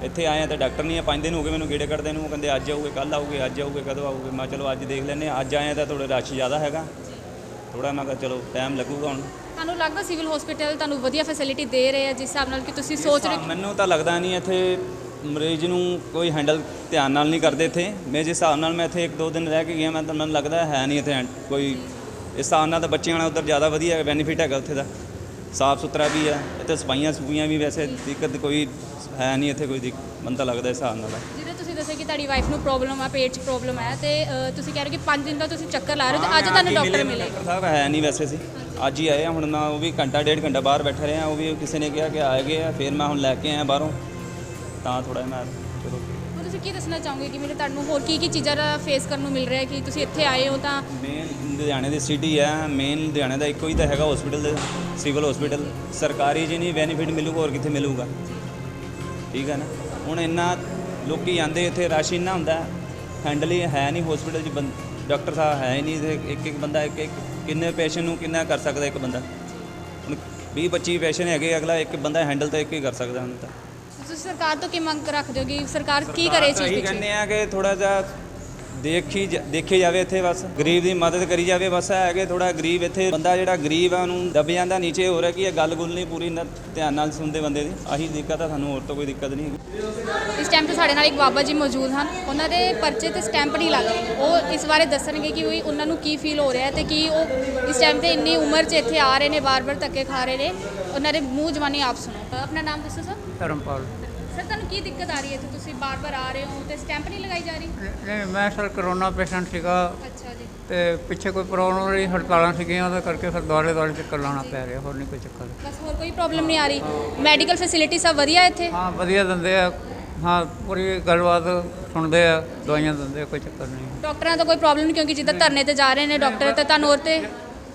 Speaker 1: ਇੱਥੇ ਆਏ ਤਾਂ ਡਾਕਟਰ ਨਹੀਂ ਹੈ, 5 ਦਿਨ ਹੋ ਗਏ ਮੈਨੂੰ ਗੇੜੇ ਕੱਢਦੇ ਨੂੰ। ਉਹ ਕਹਿੰਦੇ ਅੱਜ ਆਊਗੇ, ਕੱਲ੍ਹ ਆਊਗੇ, ਅੱਜ ਆਊਗੇ, ਕਦੋਂ ਆਊਗੇ। ਮੈਂ ਚਲੋ ਅੱਜ ਦੇਖ ਲੈਂਦੇ, ਅੱਜ ਆਏ ਤਾਂ ਥੋੜ੍ਹਾ ਰਸ਼ ਜ਼ਿਆਦਾ ਹੈਗਾ, ਥੋੜ੍ਹਾ ਮੈਂ ਕਿਹਾ ਚਲੋ ਟਾਈਮ ਲੱਗੂਗਾ। ਹੁਣ
Speaker 6: ਤੁਹਾਨੂੰ ਲੱਗਦਾ ਸਿਵਲ ਹਸਪੀਟਲ ਤੁਹਾਨੂੰ ਵਧੀਆ ਫੈਸਿਲਿਟੀ ਦੇ ਰਹੇ ਆ ਜਿਸ ਹਿਸਾਬ ਨਾਲ ਕਿ ਤੁਸੀਂ ਸੋਚ ਰਹੇ?
Speaker 1: ਮੈਨੂੰ ਤਾਂ ਲੱਗਦਾ ਨਹੀਂ ਇੱਥੇ ਮਰੀਜ਼ ਨੂੰ ਕੋਈ ਹੈਂਡਲ ਧਿਆਨ ਨਾਲ ਨਹੀਂ ਕਰਦੇ ਇੱਥੇ। ਮੈਂ ਜਿਸ ਹਿਸਾਬ ਨਾਲ ਮੈਂ ਇੱਥੇ 1-2 ਦਿਨ ਰਹਿ ਕੇ ਗਿਆ, ਮੈਂ ਤਾਂ ਮੈਨੂੰ ਲੱਗਦਾ ਹੈ ਨਹੀਂ ਇੱਥੇ ਕੋਈ ਇਸ ਹਿਸਾਬ ਨਾਲ। ਤਾਂ ਬੱਚਿਆਂ ਨਾਲ ਉੱਧਰ ਜ਼ਿਆਦਾ ਵਧੀਆ ਬੈਨੀਫਿਟ ਹੈਗਾ ਉੱਥੇ ਦਾ, ਸਾਫ ਸੁਥਰਾ ਵੀ ਹੈ, ਇੱਥੇ ਸਫਾਈਆਂ ਵੀ ਵੈਸੇ ਦਿੱਕਤ ਕੋਈ ਹੈ ਨਹੀਂ ਇੱਥੇ ਕੋਈ ਮੈਨੂੰ ਤਾਂ ਲੱਗਦਾ ਇਸ ਹਿਸਾਬ ਨਾਲ।
Speaker 6: ਜਿਵੇਂ ਤੁਸੀਂ ਦੱਸਿਆ ਕਿ ਤੁਹਾਡੀ ਵਾਈਫ ਨੂੰ ਪ੍ਰੋਬਲਮ ਆ, ਪੇਟ 'ਚ ਪ੍ਰੋਬਲਮ ਹੈ, ਤੇ ਤੁਸੀਂ ਕਹਿ ਰਹੇ ਕਿ 5 ਦਿਨ ਦਾ ਤੁਸੀਂ ਚੱਕਰ ਲਾ ਰਹੇ ਹੋ, ਤੇ ਅੱਜ ਤੁਹਾਨੂੰ ਡਾਕਟਰ ਮਿਲੇ?
Speaker 1: ਡਾਕਟਰ ਸਾਹਿਬ ਹੈ ਨਹੀਂ ਵੈਸੇ ਸੀ, ਅੱਜ ਹੀ ਆਏ ਆ। ਹੁਣ ਮੈਂ ਉਹ ਵੀ ਘੰਟਾ 1.5 ਘੰਟਾ ਬਾਹਰ ਬੈਠਾ ਰਿਹਾ, ਉਹ ਵੀ ਕਿਸੇ ਨੇ ਕਿਹਾ ਕਿ ਆਏ ਗਏ ਆ, ਫਿਰ ਮੈਂ ਹੁਣ ਲੈ ਕੇ ਆਇਆ ਬਾਹਰੋਂ, ਤਾਂ ਥੋੜ੍ਹਾ ਮੈਂ ਚਲੋ।
Speaker 6: ਤੁਸੀਂ ਕੀ ਦੱਸਣਾ ਚਾਹੋਗੇ ਕਿ ਮੇਰੇ ਤੁਹਾਨੂੰ ਹੋਰ ਕੀ ਚੀਜ਼ਾਂ ਦਾ ਫੇਸ ਕਰਨ ਨੂੰ ਮਿਲ ਰਿਹਾ ਕਿ ਤੁਸੀਂ ਇੱਥੇ ਆਏ ਹੋ ਤਾਂ
Speaker 1: ਮੇਨ ਲੁਧਿਆਣੇ ਦੀ ਸਿਟੀ ਹੈ, ਮੇਨ ਲੁਧਿਆਣੇ ਦਾ ਇੱਕੋ ਹੀ ਤਾਂ ਹੈਗਾ ਹਸਪੀਟਲ ਦੇ, ਸਿਵਲ ਹਸਪੀਟਲ। ਸਰਕਾਰੀ 'ਚ ਨਹੀਂ ਬੈਨੀਫਿਟ ਮਿਲੂਗਾ, ਹੋਰ ਕਿੱਥੇ ਮਿਲੂਗਾ? ਠੀਕ ਹੈ ਨਾ। ਹੁਣ ਇੰਨਾ ਲੋਕੀ ਆਉਂਦੇ ਇੱਥੇ, ਰਸ਼ ਇੰਨਾ ਹੁੰਦਾ, ਹੈਂਡਲ ਹੀ ਹੈ ਨਹੀਂ ਹਸਪੀਟਲ 'ਚ, ਡਾਕਟਰ ਸਾਹਿਬ ਹੈ ਹੀ ਨਹੀਂ। ਇੱਕ ਬੰਦਾ ਇੱਕ ਕਿੰਨੇ ਪੇਸ਼ੈਂਟ ਨੂੰ ਕਿੰਨਾ ਕਰ ਸਕਦਾ ਇੱਕ ਬੰਦਾ? ਹੁਣ 20-25 ਪੇਸ਼ੈਂਟ ਹੈਗੇ, ਅਗਲਾ ਇੱਕ ਬੰਦਾ ਹੈਂਡਲ ਤਾਂ ਇੱਕ ਹੀ ਕਰ ਸਕਦਾ ਹੁਣ ਤਾਂ।
Speaker 6: ਤੁਸੀਂ ਸਰਕਾਰ ਤੋਂ ਕੀ ਮੰਗ ਰੱਖਦੇ ਹੋ ਕਿ ਸਰਕਾਰ ਕੀ ਕਰੇ ਇਸ ਚੀਜ਼
Speaker 1: ਇਹੀ
Speaker 6: ਪਿੱਛੇ?
Speaker 1: ਕਹਿੰਦੇ ਆ ਕਿ ਥੋੜਾ ਜਿਹਾ ਦੇਖੀ ਜਾਵੇ ਇੱਥੇ, ਬਸ ਗਰੀਬ ਦੀ ਮਦਦ ਕਰੀ ਜਾਵੇ। ਬਸ ਹੈ ਕਿ ਥੋੜਾ ਗਰੀਬ ਇੱਥੇ ਬੰਦਾ ਜਿਹੜਾ ਗਰੀਬ ਆ ਉਹਨੂੰ ਦਬ ਜਾਂਦਾ ਨੀਚੇ। ਹੋ ਰਿਹਾ ਕਿ ਇਹ ਗੱਲ ਗੁੱਲ ਨਹੀਂ ਪੂਰੀ ਧਿਆਨ ਨਾਲ ਸੁਣਦੇ ਬੰਦੇ ਦੀ। ਆਹੀ ਦਿੱਕਤ ਆ ਸਾਨੂੰ, ਹੋਰ ਤਾਂ ਕੋਈ ਦਿੱਕਤ ਨਹੀਂ ਹੈਗੀ।
Speaker 6: ਇਸ ਟਾਈਮ ਤੇ ਸਾਡੇ ਨਾਲ ਇੱਕ ਬਾਬਾ ਜੀ ਮੌਜੂਦ ਹਨ। ਉਹਨਾਂ ਦੇ ਪਰਚੇ ਤੇ ਸਟੈਂਪ ਨਹੀਂ ਲੱਗ ਰਹੀ। ਉਹ ਇਸ ਬਾਰੇ ਦੱਸਣਗੇ ਕਿ ਉਹਨਾਂ ਨੂੰ ਕੀ ਫੀਲ ਹੋ ਰਿਹਾ ਤੇ ਕਿ ਉਹ ਇਸ ਟਾਈਮ ਤੇ ਇੰਨੀ ਉਮਰ 'ਚ ਇੱਥੇ ਆ ਰਹੇ ਨੇ, ਬਾਰ-ਬਾਰ ਧੱਕੇ ਖਾ ਰਹੇ ਨੇ। ਉਹਨਾਂ ਦੇ ਮੂੰਹ ਜ਼ਬਾਨੀ ਆਪ ਸੁਣੋ। ਆਪਣਾ ਨਾਮ ਦੱਸੋ ਸਰ।
Speaker 7: ਧਰਮਪਾਲ।
Speaker 6: ਸਰ ਤੁਹਾਨੂੰ ਕੀ ਦਿੱਕਤ ਆ ਰਹੀ ਹੈ ਇੱਥੇ? ਤੁਸੀਂ ਬਾਰ-ਬਾਰ ਆ ਰਹੇ ਹੋ ਤੇ ਸਟੈਂਪ ਨਹੀਂ ਲਗਾਈ ਜਾ ਰਹੀ?
Speaker 7: ਨਹੀਂ, ਮੈਂ ਸਰ ਕਰੋਨਾ ਪੇਸ਼ੈਂਟ ਸੀਗਾ
Speaker 6: ਅੱਛਾ ਜੀ।
Speaker 7: ਤੇ ਪਿੱਛੇ ਕੋਈ ਪ੍ਰੋਬਲਮ ਰਹੀ, ਹੜਤਾਲਾਂ ਸੀਗੀਆਂ, ਉਹਦੇ ਕਰਕੇ ਫਿਰ ਦੁਆਲੇ ਚੱਕਰ ਲਾਉਣਾ ਪੈ ਰਿਹਾ, ਹੋਰ ਨਹੀਂ ਕੋਈ ਚੱਕਰ।
Speaker 6: ਬਸ ਹੋਰ ਕੋਈ ਪ੍ਰੋਬਲਮ ਨਹੀਂ ਆ ਰਹੀ? ਮੈਡੀਕਲ ਫੈਸਿਲਿਟੀ ਸਭ ਵਧੀਆ ਇੱਥੇ?
Speaker 7: ਹਾਂ, ਵਧੀਆ ਦਿੰਦੇ ਆ। ਹਾਂ, ਪੂਰੀ ਗੱਲਬਾਤ ਸੁਣਦੇ ਆ, ਦਵਾਈਆਂ ਦਿੰਦੇ ਆ, ਕੋਈ ਚੱਕਰ ਨਹੀਂ।
Speaker 6: ਡਾਕਟਰਾਂ ਦਾ ਕੋਈ ਪ੍ਰੋਬਲਮ ਨਹੀਂ ਕਿਉਂਕਿ ਜਿੱਦਾਂ ਧਰਨੇ ਤੇ ਜਾ ਰਹੇ ਨੇ ਡਾਕਟਰ ਤੇ ਤੁਹਾਨੂੰ ਹੋਰ ਤੇ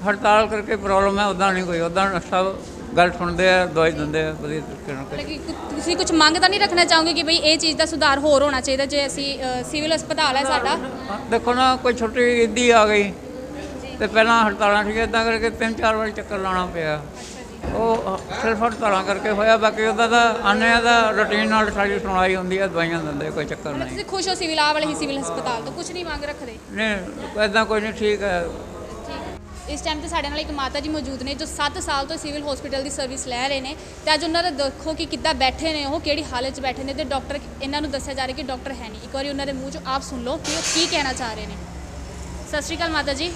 Speaker 7: ਹੜਤਾਲ ਕਰਕੇ ਪ੍ਰੋਬਲਮ ਹੈ, ਉੱਦਾਂ ਨਹੀਂ ਕੋਈ। ਉੱਦਾਂ ਸਭ ਗੱਲ ਸੁਣਦੇ ਆ, ਦਵਾਈ ਦਿੰਦੇ ਆ ਵਧੀਆ ਤਰੀਕੇ ਨਾਲ।
Speaker 6: ਮਤਲਬ ਕਿ ਤੁਸੀਂ ਕੁਝ ਮੰਗ ਤਾਂ ਨਹੀਂ ਰੱਖਣਾ ਚਾਹੋਗੇ ਕਿ ਬਈ ਇਹ ਚੀਜ਼ ਦਾ ਸੁਧਾਰ ਹੋਰ ਹੋਣਾ ਚਾਹੀਦਾ? ਜੇ ਅਸੀਂ ਸਿਵਲ ਹਸਪਤਾਲ ਹੈ ਸਾਡਾ,
Speaker 7: ਦੇਖੋ ਨਾ, ਕੋਈ ਛੁੱਟੀ ਇੱਦੀ ਆ ਗਈ ਤੇ ਪਹਿਲਾਂ ਹੜਤਾਲਾਂ ਸੀਗੀਆਂ, ਇੱਦਾਂ ਕਰਕੇ 3-4 ਵਾਰੀ ਚੱਕਰ ਲਾਉਣਾ ਪਿਆ। ਉਹ ਸਿਰਫ ਹੜਤਾਲਾਂ ਕਰਕੇ ਹੋਇਆ। ਬਾਕੀ ਉਹਦਾ ਤਾਂ ਆਨੇ ਦਾ ਰੂਟੀਨ ਨਾਲ ਸਾਡੀ ਸੁਣਵਾਈ ਹੁੰਦੀ ਹੈ, ਦਵਾਈਆਂ ਦਿੰਦੇ, ਕੋਈ ਚੱਕਰ ਨਹੀਂ।
Speaker 6: ਤੁਸੀਂ ਖੁਸ਼ ਹੋ ਸਿਵਲ ਆ ਵਾਲੇ ਹੀ ਸਿਵਲ ਹਸਪਤਾਲ ਤੋਂ? ਕੁਝ ਨਹੀਂ ਮੰਗ ਰੱਖਦੇ?
Speaker 7: ਨਹੀਂ, ਇੱਦਾਂ ਕੋਈ ਨਹੀਂ, ਠੀਕ ਹੈ।
Speaker 6: ਇਸ ਟਾਈਮ ਤੇ ਸਾਡੇ ਨਾਲ ਇੱਕ ਮਾਤਾ ਜੀ ਮੌਜੂਦ ਨੇ ਜੋ 7 ਸਾਲ ਤੋਂ ਸਿਵਲ ਹਸਪੀਟਲ ਦੀ ਸਰਵਿਸ ਲੈ ਰਹੇ ਨੇ ਤੇ ਅੱਜ ਉਹਨਾਂ ਦਾ ਦੇਖੋ ਕਿ ਕਿੱਦਾਂ ਬੈਠੇ ਨੇ, ਉਹ ਕਿਹੜੀ ਹਾਲਤ 'ਚ ਬੈਠੇ ਨੇ ਤੇ ਡਾਕਟਰ ਇਹਨਾਂ ਨੂੰ ਦੱਸਿਆ ਜਾ ਰਿਹਾ ਕਿ ਡਾਕਟਰ ਹੈ ਨਹੀਂ। ਇੱਕ ਵਾਰੀ ਉਹਨਾਂ ਦੇ ਮੂੰਹ 'ਚੋਂ ਆਪ ਸੁਣ ਲਓ ਕਿ ਉਹ ਕੀ ਕਹਿਣਾ ਚਾਹ ਰਹੇ ਨੇ। ਸਤਿ ਸ਼੍ਰੀ ਅਕਾਲ ਮਾਤਾ ਜੀ।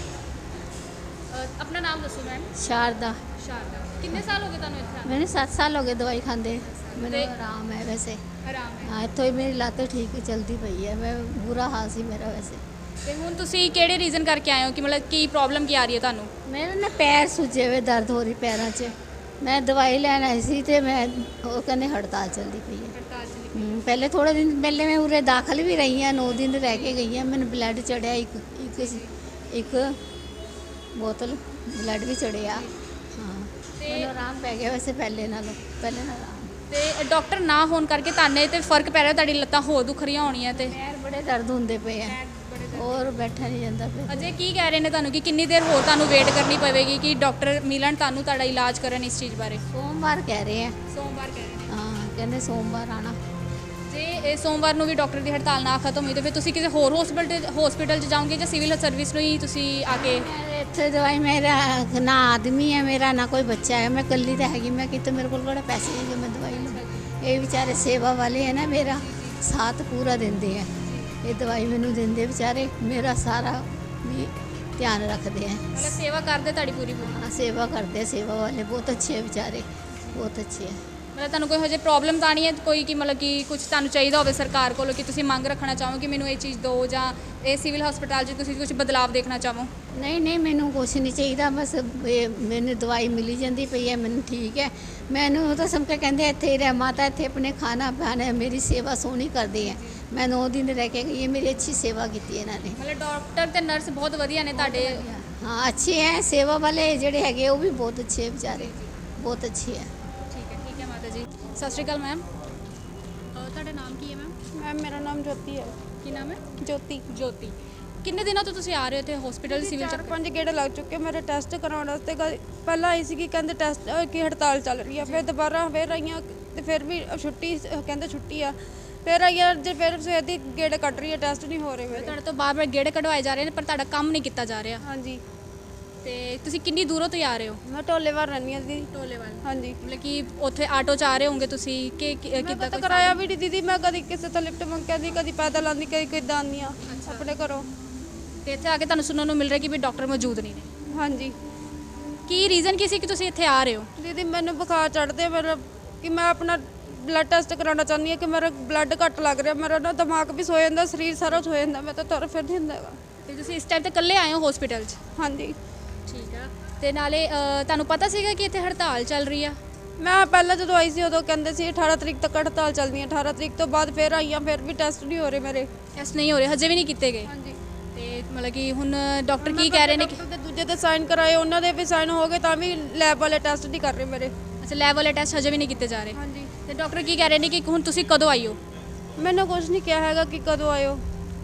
Speaker 6: ਆਪਣਾ ਨਾਮ ਦੱਸੋ ਮੈਮ।
Speaker 5: शारदा।
Speaker 6: ਸ਼ਾਰਦਾ। ਕਿੰਨੇ ਸਾਲ ਹੋ ਗਏ ਤੁਹਾਨੂੰ ਇੱਥੇ ਆਉਂਦੇ?
Speaker 5: मैंने 7 साल हो गए दवाई खाते, मैंने
Speaker 6: ਤੇ-
Speaker 5: आराम है वैसे।
Speaker 6: ਆਰਾਮ ਹੈ।
Speaker 5: हाँ, इतों ही मेरी लत्त ठीक चलती पई है, मैं बुरा हाल सी मेरा वैसे।
Speaker 6: ਤੇ ਹੁਣ ਤੁਸੀਂ ਕਿਹੜੇ ਰੀਜ਼ਨ ਕਰਕੇ ਆਏ ਹੋ ਕਿ ਮਤਲਬ ਕੀ ਪ੍ਰੋਬਲਮ ਕੀ ਆ ਰਹੀ ਹੈ ਤੁਹਾਨੂੰ?
Speaker 5: मेरे ना पैर सुजे हुए, दर्द हो रही पैरों 'ਚ। मैं दवाई लैन आई सी ते मैं वो कहने हड़ताल चलती पई है। पहले थोड़े दिन पहले मैं उरे दाखिल भी रही हाँ, 9 दिन रह के गई हाँ। मैंने ब्लड चढ़िया, एक बोतल ब्लड भी चढ़िया। हाँ, मैंने आराम पै गया वैसे पहले ना आराम।
Speaker 6: ਤੇ ਡਾਕਟਰ ਨਾ ਹੋਣ ਕਰਕੇ ਤੁਹਾਨੂੰ ਤੇ ਫਰਕ ਪੈ ਰਿਹਾ, ਤੁਹਾਡੀ ਲੱਤਾਂ ਹੋਰ ਦੁਖ ਰਹੀਆਂ ਹੋਣੀਆਂ ਤੇ
Speaker 5: पैर बड़े दर्द होंदे पे हैं और बैठा नहीं जाता पे।
Speaker 6: ਅਜੇ ਕੀ ਕਹਿ ਰਹੇ ਨੇ ਤੁਹਾਨੂੰ ਕਿ ਕਿੰਨੀ ਦੇਰ ਹੋਰ ਤੁਹਾਨੂੰ ਵੇਟ ਕਰਨੀ ਪਵੇਗੀ ਕਿ ਡਾਕਟਰ ਮਿਲਣ ਤੁਹਾਨੂੰ ਤੁਹਾਡਾ ਇਲਾਜ ਕਰਨ ਇਸ ਚੀਜ਼ ਬਾਰੇ?
Speaker 5: सोमवार कह रहे हैं।
Speaker 6: ਸੋਮਵਾਰ ਕਹਿ ਰਹੇ ਨੇ।
Speaker 5: हाँ, कहते सोमवार आना।
Speaker 6: ਜੇ ਇਹ ਸੋਮਵਾਰ ਨੂੰ ਵੀ ਡਾਕਟਰ ਦੀ ਹੜਤਾਲ ਨਾ ਖਤਮ ਹੋਈ ਤਾਂ ਫਿਰ ਤੁਸੀਂ ਕਿਸੇ ਹੋਰ ਹਸਪੀਟਲ 'ਚ ਜਾਓਗੇ ਜਾਂ ਸਿਵਲ ਸਰਵਿਸ ਨੂੰ ਹੀ ਤੁਸੀਂ ਆ ਕੇ?
Speaker 5: मेरे इत्थे दवाई, मेरा ना आदमी है, मेरा ना कोई बच्चा है, मैं कल्ली तो हैगी। मैं कितने मेरे को बड़े पैसे नहीं जो मैं दवाई लूँ। ये बेचारे सेवा वाले हैं ना, मेरा साथ पूरा देंगे हैं। ये दवाई मैनू देंगे बेचारे, मेरा सारा भी ध्यान रखते हैं।
Speaker 6: ਮਤਲਬ ਸੇਵਾ ਕਰਦੇ ਤੁਹਾਡੀ ਪੂਰੀ?
Speaker 5: हाँ, सेवा करते हैं, सेवा वाले बहुत अच्छे हैं बेचारे, बहुत अच्छे हैं।
Speaker 6: ਮਤਲਬ ਤੁਹਾਨੂੰ ਕੋਈ ਹਜੇ ਪ੍ਰੋਬਲਮ ਤਾਂ ਨਹੀਂ ਹੈ ਕੋਈ ਕਿ ਮਤਲਬ ਕਿ ਕੁਝ ਤੁਹਾਨੂੰ ਚਾਹੀਦਾ ਹੋਵੇ ਸਰਕਾਰ ਕੋਲੋਂ ਕਿ ਤੁਸੀਂ ਮੰਗ ਰੱਖਣਾ ਚਾਹੋ ਕਿ ਮੈਨੂੰ ਇਹ ਚੀਜ਼ ਦਿਓ ਜਾਂ ਇਹ ਸਿਵਲ ਹਸਪਤਾਲ 'ਚ ਤੁਸੀਂ ਕੁਝ ਬਦਲਾਵ ਦੇਖਣਾ ਚਾਹੋ?
Speaker 5: नहीं नहीं, मैनू कुछ नहीं चाहिए, बस मैंने दवाई मिली जाती पई है, मैनू ठीक है। मैनू तो सब के कहते इत्थे ही रह माता, इत्थे अपने खाना पाना, मेरी सेवा सोहनी करते हैं। मैं 9 दिन रह के गई है, मेरी अच्छी सेवा की है इन्होंने।
Speaker 6: ਮਤਲਬ ਡਾਕਟਰ ਤੇ ਨਰਸ ਬਹੁਤ ਵਧੀਆ ਨੇ ਤੁਹਾਡੇ?
Speaker 5: हाँ, अच्छे हैं। सेवा वाले जेडे हैगे वो भी बहुत अच्छे हैं बेचारे, बहुत अच्छे हैं।
Speaker 6: ਠੀਕ ਹੈ ਮਾਤਾ ਜੀ। ਸਤਿ ਸ਼੍ਰੀ ਅਕਾਲ ਮੈਮ। ਤੁਹਾਡਾ ਨਾਮ ਕੀ ਹੈ ਮੈਮ?
Speaker 8: ਮੈਮ ਮੇਰਾ ਨਾਮ ਜੋਤੀ ਹੈ।
Speaker 6: ਕੀ ਨਾਮ ਹੈ?
Speaker 8: ਜੋਤੀ।
Speaker 6: ਜੋਤੀ। ਕਿੰਨੇ ਦਿਨਾਂ ਤੋਂ ਤੁਸੀਂ ਆ ਰਹੇ ਹੋ ਇੱਥੇ ਹਸਪੀਟਲ ਸਿਵਲ
Speaker 8: 4-5 ਗੇੜੇ ਲੱਗ ਚੁੱਕੇ ਮੇਰੇ ਟੈਸਟ ਕਰਾਉਣ ਵਾਸਤੇ। ਪਹਿਲਾਂ ਆਈ ਸੀ ਕਿ ਕਹਿੰਦੇ ਟੈਸਟ ਕੀ ਹੜਤਾਲ ਚੱਲ ਰਹੀ ਆ, ਫਿਰ ਦੁਬਾਰਾ ਫਿਰ ਆਈਆਂ ਤੇ ਫਿਰ ਵੀ ਛੁੱਟੀ, ਕਹਿੰਦੇ ਛੁੱਟੀ ਆ। ਫਿਰ ਆਈਆਂ ਜੇ ਫਿਰ ਸਵੇਰ ਦੀ ਗੇੜੇ ਕੱਟ ਰਹੀ ਆ, ਟੈਸਟ ਨਹੀਂ ਹੋ ਰਹੇ ਮੇਰੇ।
Speaker 6: ਤੁਹਾਡੇ ਤੋਂ ਬਾਰ-ਬਾਰ ਗੇੜੇ ਕਢਵਾਏ ਜਾ ਰਹੇ ਨੇ ਪਰ ਤੁਹਾਡਾ ਕੰਮ ਨਹੀਂ ਕੀਤਾ ਜਾ ਰਿਹਾ।
Speaker 8: ਹਾਂਜੀ।
Speaker 6: ਤੇ ਤੁਸੀਂ ਕਿੰਨੀ ਦੂਰੋਂ ਤੋਂ ਆ ਰਹੇ ਹੋ?
Speaker 8: ਮੈਂ ਢੋਲੇਵਾਲ ਰਹਿੰਦੀ ਹਾਂ ਦੀਦੀ।
Speaker 6: ਢੋਲੇਵਾਲ।
Speaker 8: ਹਾਂਜੀ।
Speaker 6: ਮਤਲਬ ਕਿ ਉੱਥੇ ਆਟੋ 'ਚ ਆ ਰਹੇ ਹੋਗੇ ਤੁਸੀਂ ਕਿ
Speaker 8: ਕਿੱਦਾਂ ਤਾਂ ਕਰਾਇਆ ਵੀ ਨਹੀਂ ਦੀਦੀ, ਮੈਂ ਕਦੀ ਕਿਸੇ ਤੋਂ ਲਿਫਟ ਮੰਗਦੀ, ਕਦੀ ਪੈਦਲ ਆਉਂਦੀ, ਕਦੀ ਕਿੱਦਾਂ ਆਉਂਦੀ ਆ ਆਪਣੇ ਘਰੋਂ।
Speaker 6: ਤੇ ਇੱਥੇ ਆ ਕੇ ਤੁਹਾਨੂੰ ਸੁਣਨ ਨੂੰ ਮਿਲ ਰਿਹਾ ਕਿ ਵੀ ਡਾਕਟਰ ਮੌਜੂਦ ਨਹੀਂ ਨੇ।
Speaker 8: ਹਾਂਜੀ।
Speaker 6: ਕੀ ਰੀਜ਼ਨ ਕੀ ਸੀ ਕਿ ਤੁਸੀਂ ਇੱਥੇ ਆ ਰਹੇ ਹੋ?
Speaker 8: ਦੀਦੀ ਮੈਨੂੰ ਬੁਖਾਰ ਚੜ੍ਹਦੇ ਮੇਰਾ, ਕਿ ਮੈਂ ਆਪਣਾ ਬਲੱਡ ਟੈਸਟ ਕਰਾਉਣਾ ਚਾਹੁੰਦੀ ਹਾਂ ਕਿ ਮੇਰਾ ਬਲੱਡ ਘੱਟ ਲੱਗ ਰਿਹਾ, ਮੇਰਾ ਨਾ ਦਿਮਾਗ ਵੀ ਸੋ ਜਾਂਦਾ, ਸਰੀਰ ਸਾਰਾ ਸੋ ਜਾਂਦਾ, ਮੈਂ ਤਾਂ ਤੁਰ ਫਿਰ ਨਹੀਂ ਹੁੰਦਾ ਹੈਗਾ।
Speaker 6: ਤੇ ਤੁਸੀਂ ਇਸ ਟਾਈਮ ਤੇ ਇਕੱਲੇ ਆਏ ਹੋ ਹਸਪੀਟਲ 'ਚ?
Speaker 8: ਹਾਂਜੀ।
Speaker 6: ਠੀਕ ਆ। ਤੇ ਨਾਲੇ ਤੁਹਾਨੂੰ ਪਤਾ ਸੀਗਾ ਕਿ ਇੱਥੇ ਹੜਤਾਲ ਚੱਲ ਰਹੀ ਆ?
Speaker 8: ਮੈਂ ਪਹਿਲਾਂ ਜਦੋਂ ਆਈ ਸੀ ਉਦੋਂ ਕਹਿੰਦੇ ਸੀ 18 ਤਰੀਕ ਤੱਕ ਹੜਤਾਲ ਚੱਲਣੀ ਹੈ। 18 ਤਰੀਕ ਤੋਂ ਬਾਅਦ ਫਿਰ ਆਈਆਂ, ਫਿਰ ਵੀ ਟੈਸਟ ਨਹੀਂ ਹੋ ਰਹੇ ਮੇਰੇ।
Speaker 6: ਟੈਸਟ ਨਹੀਂ ਹੋ ਰਹੇ, ਹਜੇ ਵੀ ਨਹੀਂ ਕੀਤੇ ਗਏ।
Speaker 8: ਹਾਂਜੀ।
Speaker 6: ਤੇ ਮਤਲਬ ਕਿ ਹੁਣ ਡਾਕਟਰ ਕੀ ਕਹਿ ਰਹੇ ਨੇ ਕਿ
Speaker 8: ਡਾਕਟਰ ਦੇ ਦੂਜੇ ਤੇ ਸਾਈਨ ਕਰਾਏ, ਉਹਨਾਂ ਦੇ ਵੀ ਸਾਈਨ ਹੋ ਗਏ, ਤਾਂ ਵੀ ਲੈਬ ਵਾਲੇ ਟੈਸਟ ਨਹੀਂ ਕਰ ਰਹੇ ਮੇਰੇ।
Speaker 6: ਅੱਛਾ, ਲੈਬ ਵਾਲੇ ਟੈਸਟ ਹਜੇ ਵੀ ਨਹੀਂ ਕੀਤੇ ਜਾ ਰਹੇ।
Speaker 8: ਹਾਂਜੀ।
Speaker 6: ਤੇ ਡਾਕਟਰ ਕੀ ਕਹਿ ਰਹੇ ਨੇ ਕਿ ਹੁਣ ਤੁਸੀਂ ਕਦੋਂ ਆਇਓ?
Speaker 8: ਮੈਨੂੰ ਕੁਝ ਨਹੀਂ ਕਿਹਾ ਹੈਗਾ ਕਿ ਕਦੋਂ ਆਇਓ।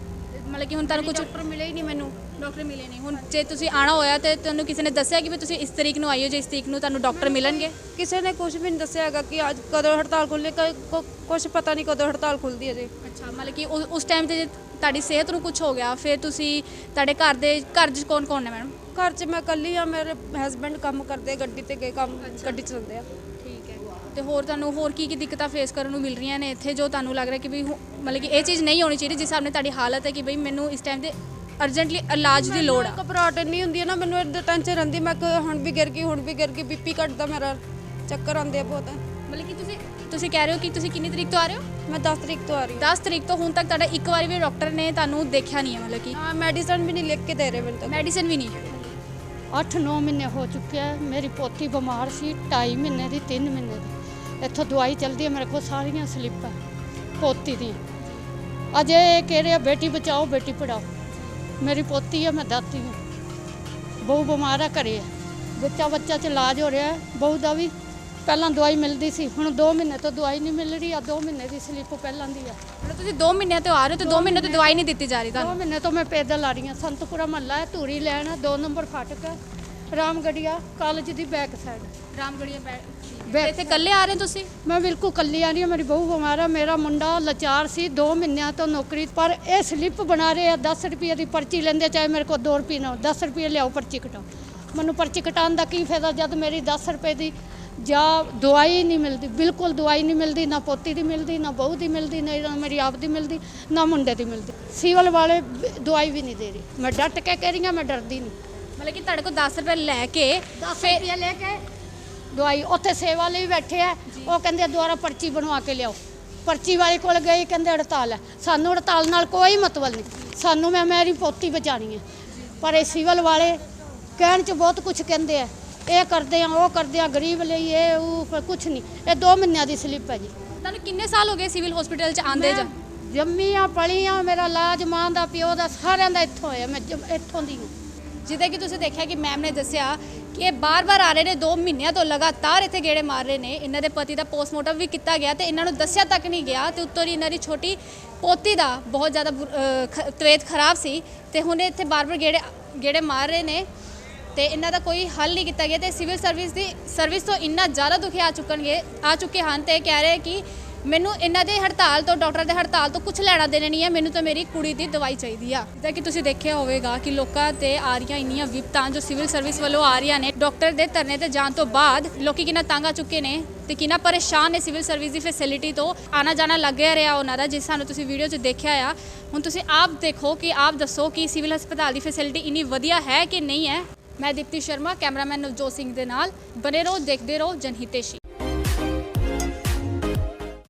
Speaker 6: ਮਤਲਬ ਕਿ ਹੁਣ ਤੁਹਾਨੂੰ ਕੁਝ
Speaker 8: ਡਾਕਟਰ ਮਿਲੇ ਹੀ ਨਹੀਂ ਮੈਨੂੰ।
Speaker 6: ਡਾਕਟਰ ਮਿਲੇ ਨਹੀਂ। ਹੁਣ ਜੇ ਤੁਸੀਂ ਆਣਾ ਹੋਇਆ ਤੇ ਤੁਹਾਨੂੰ ਕਿਸੇ ਨੇ ਦੱਸਿਆ ਕਿ ਵੀ ਤੁਸੀਂ ਇਸ ਤਰੀਕ ਨੂੰ ਆਇਓ, ਜੇ ਇਸ ਤਰੀਕ ਨੂੰ ਤੁਹਾਨੂੰ ਡਾਕਟਰ ਮਿਲਣਗੇ?
Speaker 8: ਕਿਸੇ ਨੇ ਕੁਝ ਵੀ ਨਹੀਂ ਦੱਸਿਆ ਹੈਗਾ ਕਿ ਅੱਜ ਕਦੋਂ ਹੜਤਾਲ ਖੁੱਲ੍ਹੇ, ਕੁਝ ਪਤਾ ਨਹੀਂ ਕਦੋਂ ਹੜਤਾਲ ਖੁੱਲ੍ਹਦੀ ਹੈ ਜੀ।
Speaker 6: ਅੱਛਾ, ਮਤਲਬ ਕਿ ਉਸ ਟਾਈਮ ਤੇ ਜੇ ਤੁਹਾਡੀ ਸਿਹਤ ਨੂੰ ਕੁਝ ਹੋ ਗਿਆ ਫਿਰ ਤੁਸੀਂ, ਤੁਹਾਡੇ ਘਰ 'ਚ ਕੌਣ ਕੌਣ ਹੈ ਮੈਡਮ?
Speaker 8: ਘਰ 'ਚ ਮੈਂ ਇਕੱਲੀ ਆ, ਮੇਰੇ ਹਸਬੈਂਡ ਕੰਮ ਕਰਦੇ, ਗੱਡੀ ਤੇ ਗਏ ਕੰਮ, ਗੱਡੀ ਚਲਾਉਂਦੇ ਆ।
Speaker 6: ਠੀਕ ਹੈ। ਤੇ ਹੋਰ ਤੁਹਾਨੂੰ ਹੋਰ ਕੀ ਦਿੱਕਤਾਂ ਫੇਸ ਕਰਨ ਨੂੰ ਮਿਲ ਰਹੀਆਂ ਨੇ ਇੱਥੇ, ਜੋ ਤੁਹਾਨੂੰ ਲੱਗ ਰਿਹਾ ਕਿ ਵੀ ਮਤਲਬ ਕਿ ਇਹ ਚੀਜ਼ ਨਹੀਂ ਹੋਣੀ ਚਾਹੀਦੀ, ਜਿਸ ਹਿਸਾਬ ਨਾਲ ਤੁਹਾਡੀ ਹਾਲਤ ਹੈ ਕਿ ਬਈ ਮੈਨੂੰ ਇਸ ਟਾਈਮ ਤੇ ਅਰਜੈਂਟਲੀ ਇਲਾਜ ਦੀ ਲੋੜ ਆ?
Speaker 8: ਘਬਰਾਹਟ ਨਹੀਂ ਹੁੰਦੀ ਹੈ ਨਾ ਮੈਨੂੰ, ਇੱਦਾਂ ਟੈਨਸ਼ਨ ਰਹਿੰਦੀ, ਮੈਂ ਹੁਣ ਵੀ ਗਿਰ ਗਈ, ਬੀਪੀ ਘਟਦਾ ਮੇਰਾ, ਚੱਕਰ ਆਉਂਦੇ ਆ ਬਹੁਤ।
Speaker 6: ਮਤਲਬ ਕਿ ਤੁਸੀਂ ਕਹਿ ਰਹੇ ਹੋ ਕਿ ਤੁਸੀਂ ਕਿੰਨੀ ਤਰੀਕ ਤੋਂ ਆ ਰਹੇ ਹੋ?
Speaker 8: ਮੈਂ 10 ਤਰੀਕ ਤੋਂ ਆ ਰਹੀ
Speaker 6: 10 ਤਰੀਕ ਤੋਂ ਹੁਣ ਤੱਕ ਤੁਹਾਡਾ ਇੱਕ ਵਾਰੀ ਵੀ ਡਾਕਟਰ ਨੇ ਤੁਹਾਨੂੰ ਦੇਖਿਆ ਨਹੀਂ ਹੈ? ਮਤਲਬ ਕਿ
Speaker 8: ਹਾਂ, ਮੈਡੀਸਨ ਵੀ ਨਹੀਂ ਲਿਖ ਕੇ ਦੇ ਰਹੇ ਮੈਨੂੰ ਤਾਂ।
Speaker 6: ਮੈਡੀਸਿਨ ਵੀ ਨਹੀਂ?
Speaker 5: 8-9 ਮਹੀਨੇ ਹੋ ਚੁੱਕੇ ਆ। ਮੇਰੀ ਪੋਤੀ ਬਿਮਾਰ ਸੀ 2.5 ਮਹੀਨੇ ਦੀ, 3 ਮਹੀਨੇ ਦੀ। ਇੱਥੋਂ ਦਵਾਈ ਚੱਲਦੀ ਹੈ, ਮੇਰੇ ਕੋਲ ਸਾਰੀਆਂ ਸਲਿੱਪਾਂ ਪੋਤੀ ਦੀਆਂ। ਅਜੇ ਕਹਿ ਰਿਹਾ ਬੇਟੀ ਬਚਾਓ ਬੇਟੀ ਪੜਾਓ। ਮੇਰੀ ਪੋਤੀ ਹੈ, ਮੈਂ ਦਾਤੀ ਹਾਂ। ਬਹੂ ਬਿਮਾਰ ਆ, ਘਰੇ ਹੈ, ਬੱਚਾ 'ਚ ਇਲਾਜ ਹੋ ਰਿਹਾ ਹੈ। ਬਹੂ ਦਾ ਵੀ ਪਹਿਲਾਂ ਦਵਾਈ ਮਿਲਦੀ ਸੀ, ਹੁਣ 2 ਮਹੀਨੇ ਤੋਂ ਦਵਾਈ ਨਹੀਂ ਮਿਲ ਰਹੀ ਆ। 2 ਮਹੀਨੇ ਦੀ ਸਲਿੱਪ ਪਹਿਲਾਂ ਦੀ ਆ।
Speaker 6: ਮਤਲਬ ਤੁਸੀਂ 2 ਮਹੀਨਿਆਂ ਤੋਂ ਆ ਰਹੇ ਹੋ ਤੇ 2 ਮਹੀਨੇ ਤੋਂ ਦਵਾਈ ਨਹੀਂ ਦਿੱਤੀ ਜਾ ਰਹੀ
Speaker 5: 2
Speaker 6: ਤੁਹਾਨੂੰ?
Speaker 5: ਮਹੀਨੇ ਤੋਂ ਮੈਂ ਪੈਦਲ ਆ ਰਹੀ ਹਾਂ। ਸੰਤਪੁਰਾ ਮਹੱਲਾ ਹੈ, ਧੂਰੀ ਲੈਣ 2 ਨੰਬਰ ਫਾਟਕ ਹੈ, ਰਾਮਗੜੀਆ ਕਾਲਜ ਦੀ ਬੈਕ ਸਾਈਡ।
Speaker 6: ਰਾਮਗੜੀਆ ਤੇ ਇੱਥੇ ਇਕੱਲੇ ਆ ਰਹੇ ਤੁਸੀਂ?
Speaker 5: ਮੈਂ ਬਿਲਕੁਲ ਇਕੱਲੀ ਆ ਰਹੀ ਹਾਂ। ਮੇਰੀ ਬਹੂ ਬਿਮਾਰ ਆ, ਮੇਰਾ ਮੁੰਡਾ ਲਾਚਾਰ ਸੀ, 2 ਮਹੀਨਿਆਂ ਤੋਂ ਨੌਕਰੀ, ਪਰ ਇਹ ਸਲਿੱਪ ਬਣਾ ਰਹੇ ਆ। 10 ਰੁਪਏ ਦੀ ਪਰਚੀ ਲੈਂਦੇ, ਚਾਹੇ ਮੇਰੇ ਕੋਲ 2 ਰੁਪਏ ਨਾ, 10 ਰੁਪਏ ਲਿਆਓ ਪਰਚੀ ਕਟਾਓ। ਮੈਨੂੰ ਪਰਚੀ ਕਟਾਉਣ ਦਾ ਕੀ ਫਾਇਦਾ ਜਦ ਮੇਰੀ 10 ਰੁਪਏ ਦੀ ਜਾਂ ਦਵਾਈ ਨਹੀਂ ਮਿਲਦੀ, ਬਿਲਕੁਲ ਦਵਾਈ ਨਹੀਂ ਮਿਲਦੀ, ਨਾ ਪੋਤੀ ਦੀ ਮਿਲਦੀ, ਨਾ ਬਹੂ ਦੀ ਮਿਲਦੀ, ਨਾ ਮੇਰੀ ਆਪ ਦੀ ਮਿਲਦੀ, ਨਾ ਮੁੰਡੇ ਦੀ ਮਿਲਦੀ। ਸਿਵਲ ਵਾਲੇ ਦਵਾਈ ਵੀ ਨਹੀਂ ਦੇ ਰਹੇ। ਮੈਂ ਡਟ ਕੇ ਕਹਿ ਰਹੀ ਹਾਂ, ਮੈਂ ਡਰਦੀ ਨਹੀਂ।
Speaker 6: ਮਤਲਬ ਕਿ ਤੁਹਾਡੇ ਕੋਲ 10 ਰੁਪਏ ਲੈ ਕੇ
Speaker 5: 10 ਰੁਪਏ ਲੈ ਕੇ ਦਵਾਈ, ਉੱਥੇ ਸੇਵਾ ਵਾਲੇ ਵੀ ਬੈਠੇ ਆ, ਉਹ ਕਹਿੰਦੇ ਦੁਬਾਰਾ ਪਰਚੀ ਬਣਵਾ ਕੇ ਲਿਆਓ। ਪਰਚੀ ਵਾਲੇ ਕੋਲ ਗਏ, ਕਹਿੰਦੇ ਹੜਤਾਲ ਹੈ। ਸਾਨੂੰ ਹੜਤਾਲ ਨਾਲ ਕੋਈ ਮਤਲਬ ਨਹੀਂ, ਸਾਨੂੰ ਮੇਰੀ ਪੋਤੀ ਬਚਾਣੀ ਹੈ। ਪਰ ਇਹ ਸਿਵਲ ਵਾਲੇ ਕਹਿਣ 'ਚ ਬਹੁਤ ਕੁਝ ਕਹਿੰਦੇ ਆ, ਇਹ ਕਰਦੇ ਆ, ਉਹ ਕਰਦੇ ਆ, ਗਰੀਬ ਲਈ ਇਹ ਉਹ ਕੁਝ ਨਹੀਂ। ਇਹ 2 ਮਹੀਨਿਆਂ ਦੀ ਸਲਿੱਪ ਹੈ ਜੀ।
Speaker 6: ਤੁਹਾਨੂੰ ਕਿੰਨੇ ਸਾਲ ਹੋ ਗਏ ਸਿਵਲ ਹਸਪੀਟਲ 'ਚ ਆਂਦੇ?
Speaker 5: ਜੰਮੀ ਆ, ਪਲੀ ਆ, ਮੇਰਾ ਇਲਾਜ ਮਾਂ ਦਾ, ਪਿਓ ਦਾ, ਸਾਰਿਆਂ ਦਾ ਇੱਥੋਂ ਹੋਇਆ। ਮੈਂ ਇੱਥੋਂ ਦੀ ਹਾਂ।
Speaker 6: ਜਿੱਦਾਂ ਕਿ ਤੁਸੀਂ ਦੇਖਿਆ ਕਿ ਮੈਮ ਨੇ ਦੱਸਿਆ ਕਿ ਇਹ ਬਾਰ-ਬਾਰ ਆ ਰਹੇ ਨੇ, 2 ਮਹੀਨਿਆਂ ਤੋਂ ਲਗਾਤਾਰ ਇੱਥੇ ਗੇੜੇ ਮਾਰ ਰਹੇ ਨੇ। ਇਹਨਾਂ ਦੇ ਪਤੀ ਦਾ ਪੋਸਟਮਾਰਟਮ ਵੀ ਕੀਤਾ ਗਿਆ ਤੇ ਇਹਨਾਂ ਨੂੰ ਦੱਸਿਆ ਤੱਕ ਨਹੀਂ ਗਿਆ, ਤੇ ਉੱਤੋਂ ਹੀ ਇਹਨਾਂ ਦੀ ਛੋਟੀ ਪੋਤੀ ਦਾ ਬਹੁਤ ਜ਼ਿਆਦਾ ਤਬੀਅਤ ਖਰਾਬ ਸੀ ਤੇ ਹੁਣ ਇੱਥੇ ਬਾਰ-ਬਾਰ ਗੇੜੇ ਮਾਰ ਰਹੇ ਨੇ ਤੇ ਇਹਨਾਂ ਦਾ ਕੋਈ ਹੱਲ ਨਹੀਂ ਕੀਤਾ ਗਿਆ। ਤੇ ਸਿਵਲ ਸਰਵਿਸ ਤੋਂ ਇੰਨਾ ਜ਼ਿਆਦਾ ਦੁਖੀ ਆ ਚੁੱਕੇ ਹਨ ਤੇ ਕਹਿ ਰਹੇ ਕਿ ਮੈਨੂੰ ਇਹਨਾਂ ਦੇ ਹੜਤਾਲ ਤੋਂ, ਡਾਕਟਰ ਦੇ ਹੜਤਾਲ ਤੋਂ ਕੁਝ ਲੈਣਾ ਦੇਣਾ ਨਹੀਂ ਹੈ, ਮੈਨੂੰ ਤਾਂ ਮੇਰੀ ਕੁੜੀ ਦੀ ਦਵਾਈ ਚਾਹੀਦੀ ਆ। ਜਿੱਦਾਂ ਕਿ ਤੁਸੀਂ ਦੇਖਿਆ ਹੋਵੇਗਾ ਕਿ ਲੋਕਾਂ ਤੇ ਆ ਰਹੀਆਂ ਇੰਨੀਆਂ ਵਿਪਤਾਂ ਜੋ ਸਿਵਲ ਸਰਵਿਸ ਵੱਲੋਂ ਆ ਰਹੀਆਂ ਨੇ। ਡਾਕਟਰ ਦੇ ਧਰਨੇ ਤੇ ਜਾਣ ਤੋਂ ਬਾਅਦ ਲੋਕੀ ਕਿੰਨਾ ਤੰਗ ਆ ਚੁੱਕੇ ਨੇ ਤੇ ਕਿੰਨਾ ਪਰੇਸ਼ਾਨ ਨੇ ਸਿਵਲ ਸਰਵਿਸ ਦੀ ਫੈਸਿਲਿਟੀ ਤੋਂ। ਆਣਾ ਜਾਣਾ ਲੱਗਿਆ ਰਿਹਾ ਉਹਨਾਂ ਦਾ, ਜਿਸ ਸਾਨੂੰ ਤੁਸੀਂ ਵੀਡੀਓ 'ਚ ਦੇਖਿਆ ਆ। ਹੁਣ ਤੁਸੀਂ ਆਪ ਦੇਖੋ ਕਿ ਆਪ ਦੱਸੋ ਕਿ ਸਿਵਲ ਹਸਪਤਾਲ ਦੀ ਫੈਸਿਲਿਟੀ ਇੰਨੀ ਵਧੀਆ ਹੈ ਕਿ ਨਹੀਂ ਹੈ। ਮੈਂ ਦੀਪਤੀ ਸ਼ਰਮਾ, ਕੈਮਰਾਮੈਨ ਨਵਜੋਤ ਸਿੰਘ ਦੇ ਨਾਲ। ਬਨੇ ਰਹੋ, ਦੇਖਦੇ ਰਹੋ ਜਨਹਿਤੇਸ਼ੀ।